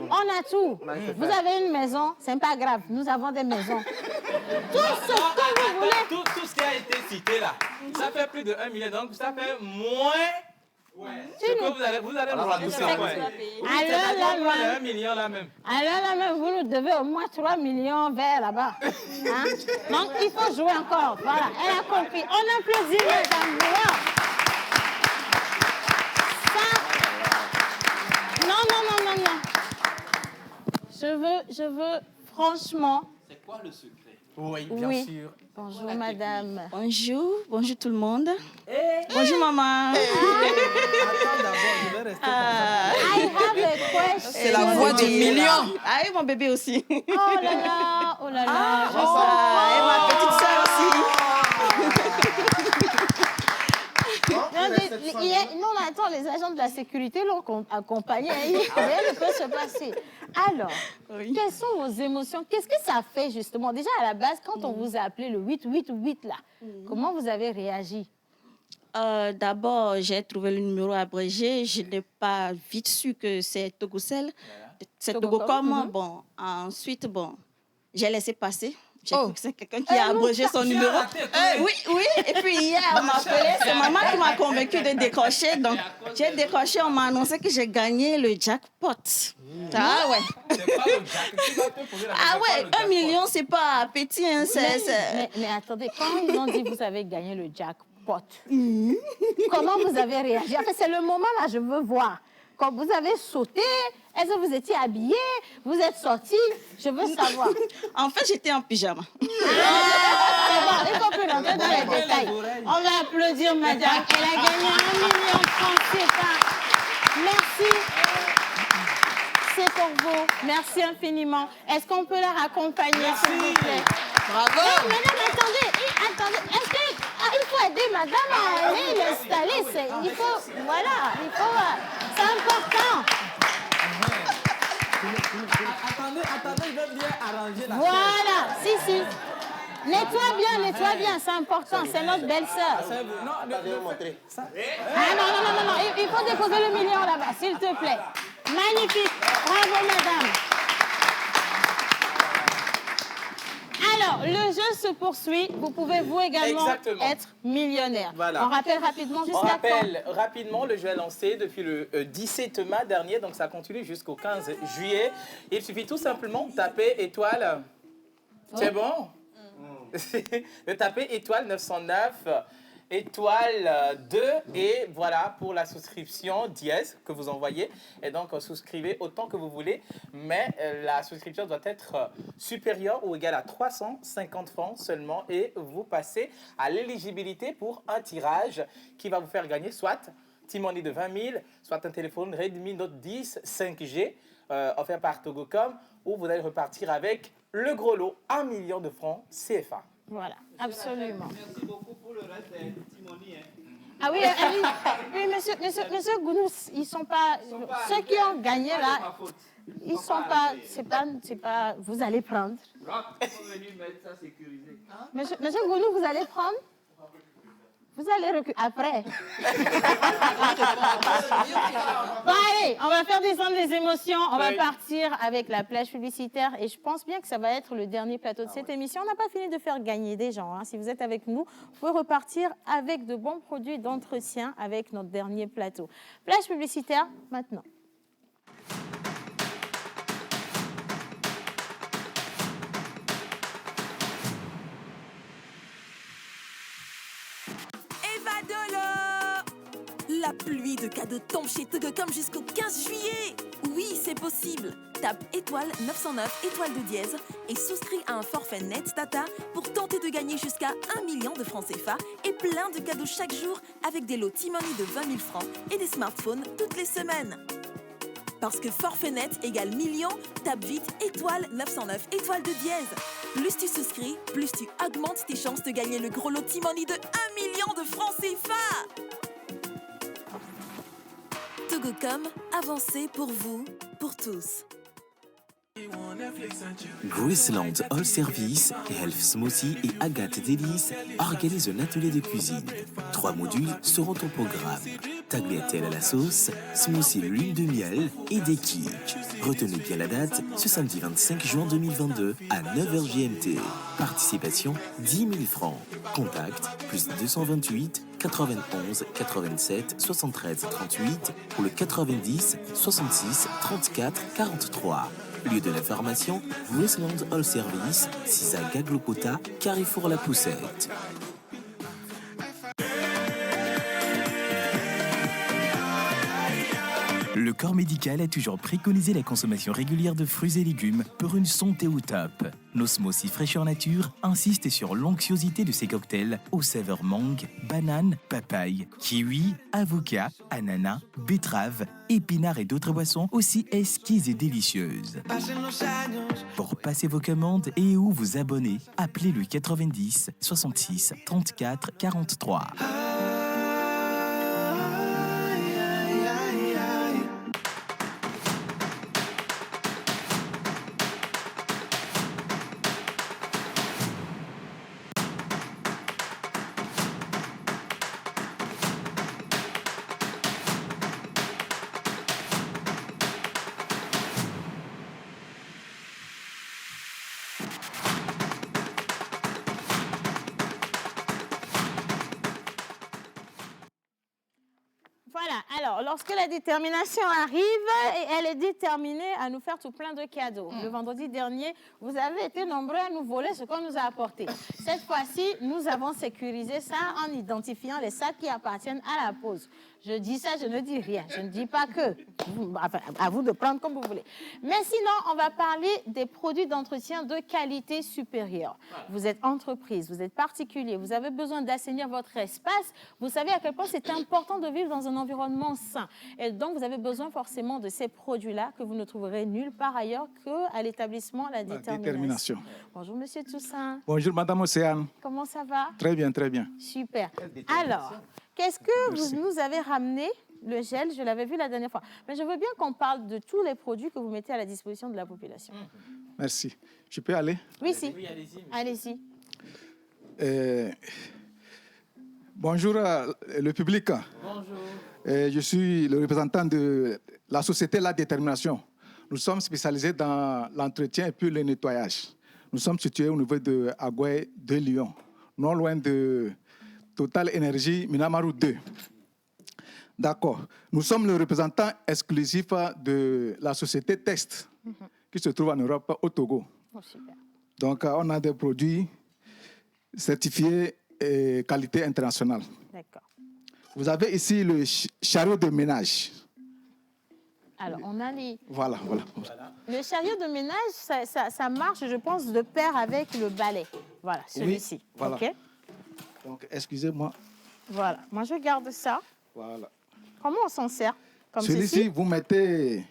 On a tout. Vous avez une maison, c'est pas grave, nous avons des maisons. Tout ce que vous voulez. Tout ce qui a été cité là, ça fait plus de 1 million. Donc, ça fait moins. Ce que vous allez nous rembourser. Alors là, 1 million là même. Alors là même, vous nous devez au moins 3 millions verts là-bas. Hein? Donc, il faut jouer encore. Voilà, elle a compris. On applaudit, mesdames. Voilà. Ça... Non. Je veux franchement... C'est quoi le secret? Oui, bien Oui. sûr. Bonjour, madame. Bonjour tout le monde. Bonjour maman. Attends d'abord, je vais rester I have a question. C'est la voix du million. Ah, et mon bébé aussi. Oh là là, je et ma petite sœur aussi. Non, mais attends, les agents de la sécurité l'ont accompagné. Rien ne peut se passer. Alors, quelles sont vos émotions? Qu'est-ce que ça fait, justement? Déjà, à la base, quand on vous a appelé le 888, là, comment vous avez réagi? D'abord, j'ai trouvé le numéro abrégé. Je n'ai pas vite su que c'est Togocel. C'est Togocom. Bon, ensuite, j'ai laissé passer. J'ai cru que c'est quelqu'un qui a abrégé son numéro. Oui. Et puis hier, on m'a appelé. C'est maman qui m'a convaincue de décrocher. Donc, j'ai décroché. On m'a annoncé que j'ai gagné le jackpot. Ah ouais. Ah ouais, 1 million, c'est pas petit. Hein, mais attendez, quand ils ont dit que vous avez gagné le jackpot, comment vous avez réagi? En fait, c'est le moment là, je veux voir. Quand vous avez sauté, est-ce que vous étiez habillé? Vous êtes sorti? Je veux savoir. En fait, j'étais en pyjama. C'est bon, il faut plus rentrer dans les détails. On va applaudir madame. Elle a gagné 1 million de francs CFA. Merci. C'est pour vous. Merci infiniment. Est-ce qu'on peut la raccompagner, s'il vous plaît? Bravo. Madame, attendez. Est-ce que... il faut aider madame à aller l'installer. Il faut... Voilà. C'est important. Attendez, il veut bien arranger la Voilà. Si. Nettoie bien. C'est important. C'est notre belle-sœur. Non. Il faut déposer le million là-bas, s'il te plaît. Magnifique. Bravo, madame. Alors, le jeu se poursuit. Vous pouvez, vous également, être millionnaire. Voilà. On rappelle rapidement On rappelle rapidement, le jeu est lancé depuis le 17 mai dernier, donc ça continue jusqu'au 15 juillet. Il suffit tout simplement de taper étoile. C'est bon? De taper étoile 909. Étoile 2 et voilà pour la souscription dièse que vous envoyez. Et donc, souscrivez autant que vous voulez, mais la souscription doit être supérieure ou égale à 350 francs seulement et vous passez à l'éligibilité pour un tirage qui va vous faire gagner soit T-Money de 20 000, soit un téléphone Redmi Note 10 5G offert par Togocom ou vous allez repartir avec le gros lot, 1 million de francs CFA. Voilà, absolument. Merci beaucoup pour le reste des T-Money. Ah oui, monsieur Gounou, ils sont pas ceux qui ont gagné là, ils sont pas, c'est pas, vous allez prendre. Monsieur Gounou, vous allez prendre? Vous allez reculer après. Bon, allez, on va faire descendre les émotions. On va partir avec la plage publicitaire. Et je pense bien que ça va être le dernier plateau de cette émission. On n'a pas fini de faire gagner des gens. Hein. Si vous êtes avec nous, vous pouvez repartir avec de bons produits d'entretien avec notre dernier plateau. Plage publicitaire, maintenant. La pluie de cadeaux tombe chez Togocom jusqu'au 15 juillet. Oui, c'est possible. Tape étoile 909 étoile de dièse et souscris à un forfait net Tata pour tenter de gagner jusqu'à 1 million de francs CFA et plein de cadeaux chaque jour avec des lots T-Money de 20 000 francs et des smartphones toutes les semaines. Parce que forfait net égale million, tape vite étoile 909 étoile de dièse. Plus tu souscris, plus tu augmentes tes chances de gagner le gros lot T-Money de 1 million de francs CFA. Togocom, avancez pour vous, pour tous. Graceland All Service, Health Smoothie et Agathe Délice organisent un atelier de cuisine. 3 modules seront au programme. Tagliatelle à la sauce, smoothie lune de miel et des kicks. Retenez bien la date, ce samedi 25 juin 2022 à 9h GMT. Participation 10 000 francs. Contact plus 228 91 87 73 38 ou le 90 66 34 43. Lieu de l'information, Graceland All Service, 6 à Gaglopota, Carrefour La Poussette. Le corps médical a toujours préconisé la consommation régulière de fruits et légumes pour une santé au top. Nos smoothies fraîcheur nature insistent sur l'onctuosité de ces cocktails aux saveurs mangue, banane, papaye, kiwi, avocat, ananas, betterave, épinards et d'autres boissons aussi exquises et délicieuses. Pour passer vos commandes et ou vous abonner, appelez le 90 66 34 43. Voilà, alors lorsque la détermination arrive, elle est déterminée à nous faire tout plein de cadeaux. Le vendredi dernier, vous avez été nombreux à nous voler ce qu'on nous a apporté. Cette fois-ci, nous avons sécurisé ça en identifiant les sacs qui appartiennent à la pause. Je dis ça, je ne dis rien. Je ne dis pas que. Enfin, à vous de prendre comme vous voulez. Mais sinon, on va parler des produits d'entretien de qualité supérieure. Vous êtes entreprise, vous êtes particulier, vous avez besoin d'assainir votre espace. Vous savez à quel point c'est important de vivre dans un environnement sain. Et donc, vous avez besoin forcément de ces produits-là que vous ne trouverez nulle part ailleurs qu'à l'établissement La Détermination. Bonjour, Monsieur Toussaint. Bonjour, Madame Océane. Comment ça va? Très bien, très bien. Super. Alors, qu'est-ce que vous nous avez ramené? Le gel, je l'avais vu la dernière fois. Mais je veux bien qu'on parle de tous les produits que vous mettez à la disposition de la population. Merci. Je peux aller? Oui, si. Oui, allez-y. Allez-y. Bonjour le public. Bonjour. Je suis le représentant de la société La Détermination. Nous sommes spécialisés dans l'entretien et puis le nettoyage. Nous sommes situés au niveau de Agoué de Lyon, non loin de Total Énergie Minamaru 2. D'accord. Nous sommes le représentant exclusif de la société Test qui se trouve en Europe, au Togo. Oh, super. Donc, on a des produits certifiés et qualité internationale. D'accord. Vous avez ici le chariot de ménage. Alors, on a les... Voilà. Le chariot de ménage, ça marche, je pense, de pair avec le balai. Voilà, celui-ci. Oui, voilà. OK. Donc, excusez-moi. Voilà. Moi, je garde ça. Voilà. Comment on s'en sert? Comme Celui-ci, ceci? vous mettez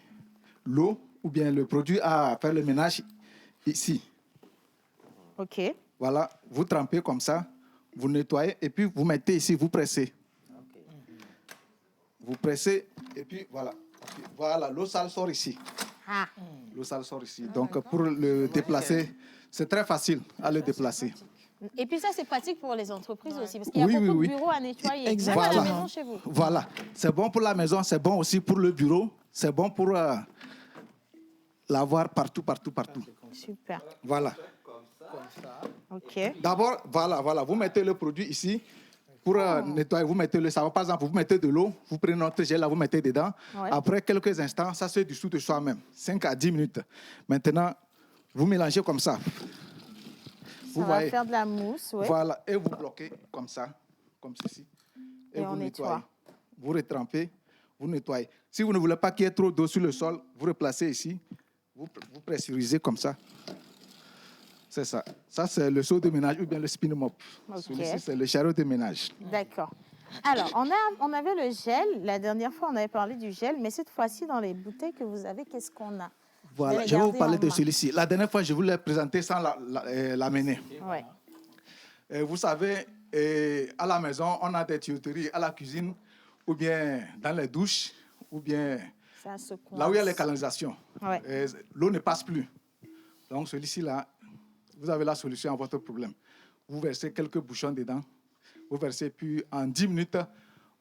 l'eau ou bien le produit à faire le ménage ici. OK. Voilà, vous trempez comme ça, vous nettoyez et puis vous mettez ici, vous pressez. Vous pressez et puis voilà. Voilà, l'eau sale sort ici. Ah. L'eau sale sort ici. Donc pour le déplacer, c'est très facile à le déplacer. Et puis ça, c'est pratique pour les entreprises aussi, parce qu'il y a beaucoup de bureaux à nettoyer. Même à la maison chez vous. Voilà, c'est bon pour la maison, c'est bon aussi pour le bureau, c'est bon pour l'avoir partout. Super. Voilà. OK. D'abord, voilà, vous mettez le produit ici pour nettoyer, vous mettez le savon. Par exemple, vous mettez de l'eau, vous prenez notre gel, là, vous mettez dedans. Ouais. Après quelques instants, ça se dissout de soi-même, 5 à 10 minutes. Maintenant, vous mélangez comme ça. Ça va faire de la mousse, oui. Voilà, et vous bloquez comme ça, comme ceci. Et vous on nettoyez. nettoie. Vous retrempez, vous nettoyez. Si vous ne voulez pas qu'il y ait trop d'eau sur le sol, vous replacez ici, vous pressurisez comme ça. C'est ça. Ça, c'est le seau de ménage ou bien le spin mop. Ok. Celui-ci, c'est le chariot de ménage. D'accord. Alors, on avait le gel. La dernière fois, on avait parlé du gel, mais cette fois-ci, dans les bouteilles que vous avez, qu'est-ce qu'on a? Voilà, Vous je vais vous les parler gardez de en celui-ci. La dernière fois, je vous l'ai présenté sans l'amener. Ouais. Vous savez, à la maison, on a des tuyauteries à la cuisine, ou bien dans les douches, ou bien Ça se coince. là où il y a les canalisations. Ouais. L'eau ne passe plus. Donc, celui-ci, là, vous avez la solution à votre problème. Vous versez quelques bouchons dedans, vous versez, puis en 10 minutes,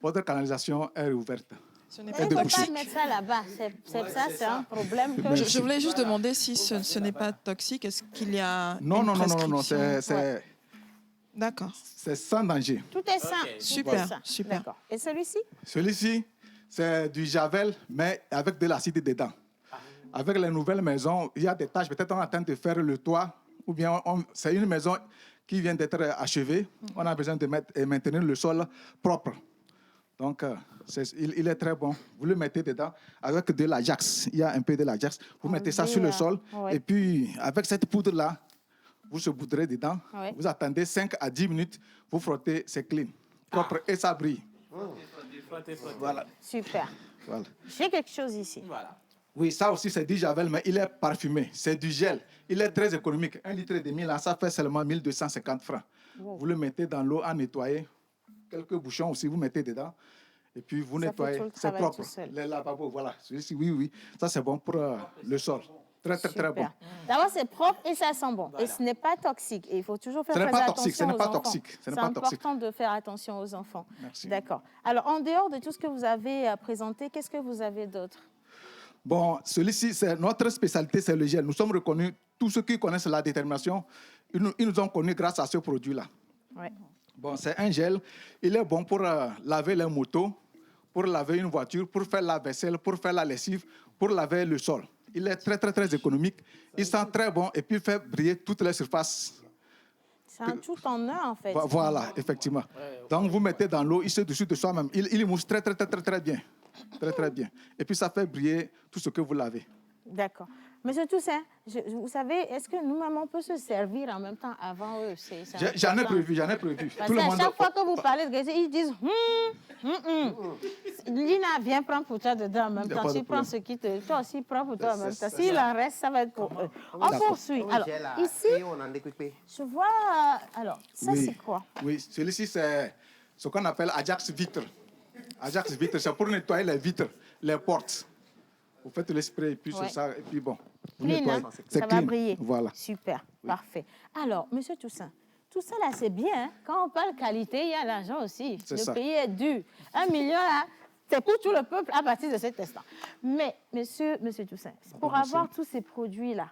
votre canalisation est ouverte. Il ne faut pas mettre ça là-bas. Ça, c'est un problème que... Je voulais juste demander si ce n'est pas toxique. Est-ce qu'il y a Non, une non, prescription? c'est... D'accord. C'est sans danger. Tout est sain. Okay. Tout Super, est sain. super. D'accord. Et celui-ci? Celui-ci, c'est du javel, mais avec de l'acide dedans. Avec les nouvelles maisons, il y a des tâches. Peut-être on est en train de faire le toit, ou bien c'est une maison qui vient d'être achevée. On a besoin de maintenir le sol propre. Donc, il est très bon. Vous le mettez dedans avec de l'Ajax. Il y a un peu de l'Ajax. Vous mettez ça sur le sol. Ouais. Et puis, avec cette poudre-là, vous se poudrez dedans. Ouais. Vous attendez 5 à 10 minutes. Vous frottez, c'est clean, propre et ça brille. Voilà. Super. Voilà. J'ai quelque chose ici. Oui, ça aussi, c'est du javel, mais il est parfumé. C'est du gel. Il est très économique. 1 litre et demi, là, ça fait seulement 1250 francs. Wow. Vous le mettez dans l'eau à nettoyer. Quelques bouchons aussi, vous mettez dedans. Et puis, vous Ça fait nettoyez. tout le C'est travail propre. tout seul. Les lavabos, voilà. Celui-ci, oui. Ça, c'est bon pour le sol. Très bon. D'abord, c'est propre et ça sent bon. Et ce n'est pas toxique. Et il faut toujours faire Ce n'est très pas attention toxique, ce n'est aux pas enfants. toxique, ce C'est n'est pas toxique. important de faire attention aux enfants. Merci. D'accord. Alors, en dehors de tout ce que vous avez présenté, qu'est-ce que vous avez d'autre? Bon, celui-ci, c'est notre spécialité, c'est le gel. Nous sommes reconnus, tous ceux qui connaissent la détermination, ils nous ont connus grâce à ce produit-là. Ouais. Bon, c'est un gel. Il est bon pour laver les motos, pour laver une voiture, pour faire la vaisselle, pour faire la lessive, pour laver le sol. Il est très, très, très économique. Il sent très bon et puis il fait briller toutes les surfaces. C'est un tout en un, en fait. Voilà, effectivement. Donc, vous mettez dans l'eau, il se dessus de soi-même. Il mousse très, très, très, très, très bien. Très, très bien. Et puis, ça fait briller tout ce que vous lavez. D'accord. Monsieur Toussaint, vous savez, est-ce que nous-mêmes, on peut se servir en même temps avant eux? J'en ai prévu. Parce qu'à chaque fois que vous parlez de quelque chose, ils disent Lina, viens prendre pour toi dedans en même temps. Tu prends ce qui te... Toi aussi, prends pour toi en même temps. S'il en reste, ça va être pour eux. On poursuit. Alors, ici, je vois... Alors, ça, c'est quoi? Oui, celui-ci, c'est ce qu'on appelle Ajax vitre. Ajax vitre, c'est pour nettoyer les vitres, les portes. Vous faites le spray et puis c'est ça, et puis bon. Clean, hein? Ça va briller. Voilà. Super, parfait. Alors, monsieur Toussaint, tout ça là, c'est bien. Hein? Quand on parle qualité, il y a l'argent aussi. Le pays est dur. 1 million, là, c'est pour tout le peuple à partir de cet instant. Mais, monsieur Toussaint, pour avoir tous ces produits-là,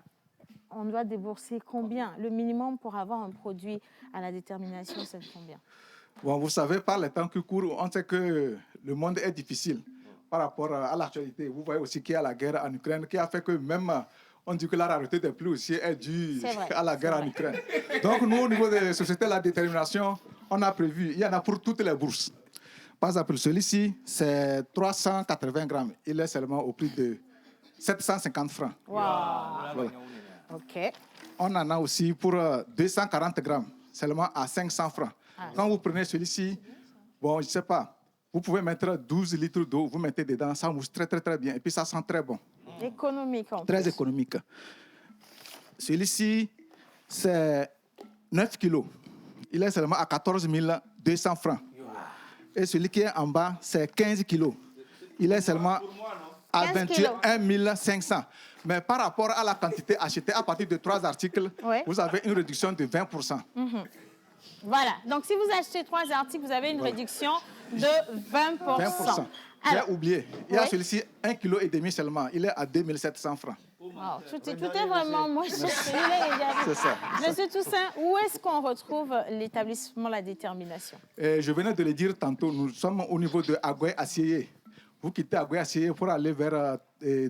on doit débourser combien? Le minimum pour avoir un produit à la détermination, c'est combien? Bon, vous savez, par les temps qui courent, on sait que le monde est difficile. Par rapport à l'actualité, vous voyez aussi qu'il y a la guerre en Ukraine qui a fait que même, on dit que la rareté des pluies aussi est due à la guerre en Ukraine. Donc nous, au niveau des sociétés, la détermination, on a prévu, il y en a pour toutes les bourses. Par exemple, celui-ci, c'est 380 grammes. Il est seulement au prix de 750 francs. Wow. Voilà. OK. On en a aussi pour 240 grammes, seulement à 500 francs. Quand vous prenez celui-ci, bon, je ne sais pas, vous pouvez mettre 12 litres d'eau, vous mettez dedans, ça mousse très, très, très bien. Et puis, ça sent très bon. Économique, en Très plus. économique. Celui-ci, c'est 9 kilos. Il est seulement à 14 200 francs. Et celui qui est en bas, c'est 15 kilos. Il est seulement à 21 500. Mais par rapport à la quantité achetée à partir de 3 articles, vous avez une réduction de 20%. Voilà. Donc, si vous achetez 3 articles, vous avez une réduction de 20%. J'ai oublié. Il y a celui-ci, 1,5 kg seulement. Il est à 2700 francs. Wow. Tout est vraiment moins cher. C'est ça. Monsieur Toussaint, où est-ce qu'on retrouve l'établissement La Détermination? Je venais de le dire tantôt, nous sommes au niveau de Agoué-Assieye. Vous quittez Agoué-Assieye pour aller vers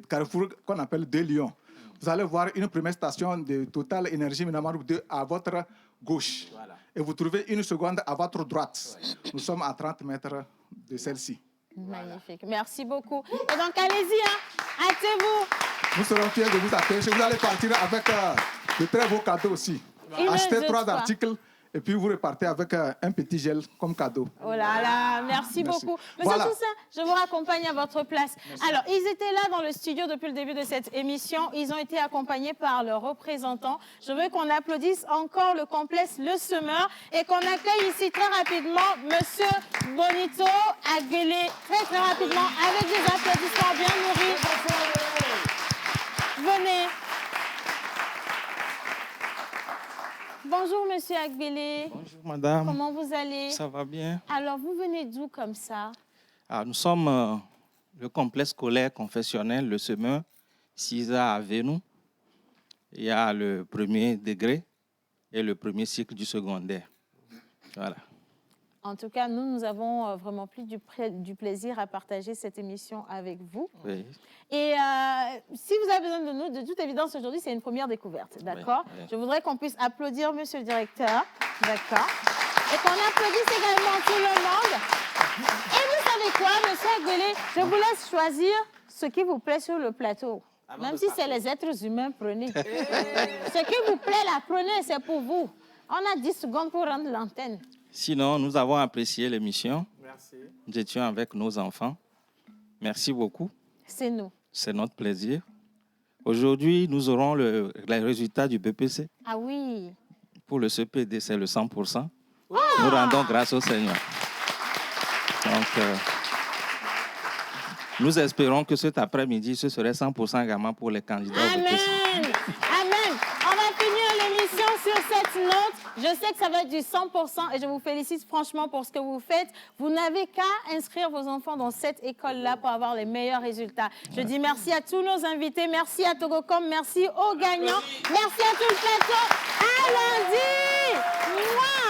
Carrefour qu'on appelle De Lyon. Vous allez voir une première station de Total Énergie Minamarou 2 à votre gauche. Voilà. Et vous trouvez une seconde à votre droite. Nous sommes à 30 mètres de celle-ci. Magnifique. Merci beaucoup. Et donc, allez-y, hein. Hâtez-vous. Nous serons fiers de vous accueillir. Vous allez partir avec de très beaux cadeaux aussi. Achetez 3 articles et puis vous repartez avec un petit gel comme cadeau. Oh là là, merci beaucoup. Monsieur Toussaint, je vous raccompagne à votre place. Merci. Alors, ils étaient là dans le studio depuis le début de cette émission. Ils ont été accompagnés par leurs représentants. Je veux qu'on applaudisse encore le complexe Le Semeur et qu'on accueille ici très rapidement Monsieur Bonito Aguelé. Très, très rapidement, avec des applaudissements bien nourris. Venez. Bonjour, monsieur Agbélé. Bonjour, madame. Comment vous allez? Ça va bien. Alors, vous venez d'où comme ça? Nous sommes le complexe scolaire confessionnel Le Semeur, 6A à Vénou. Il y a le premier degré et le premier cycle du secondaire. Voilà. En tout cas, nous avons vraiment pris du plaisir à partager cette émission avec vous. Oui. Et si vous avez besoin de nous, de toute évidence, aujourd'hui, c'est une première découverte, d'accord? Oui. Je voudrais qu'on puisse applaudir monsieur le directeur, d'accord? Et qu'on applaudisse également tout le monde. Et vous savez quoi, monsieur Agbélé? Je vous laisse choisir ce qui vous plaît sur le plateau. Même si c'est les êtres humains, prenez. Ce qui vous plaît, là, prenez, c'est pour vous. On a 10 secondes pour rendre l'antenne. Sinon, nous avons apprécié l'émission. Merci. Nous étions avec nos enfants. Merci beaucoup. C'est nous. C'est notre plaisir. Aujourd'hui, nous aurons les résultats du BPC. Ah oui. Pour le CPD, c'est le 100%. Oh! Nous rendons grâce au Seigneur. Donc, nous espérons que cet après-midi, ce serait 100% également pour les candidats au BPC. Amen. Amen. On va finir l'émission sur cette note. Je sais que ça va être du 100% et je vous félicite franchement pour ce que vous faites. Vous n'avez qu'à inscrire vos enfants dans cette école-là pour avoir les meilleurs résultats. Je dis merci à tous nos invités, merci à Togocom, merci aux gagnants, merci à tout le plateau. À lundi. Mouah.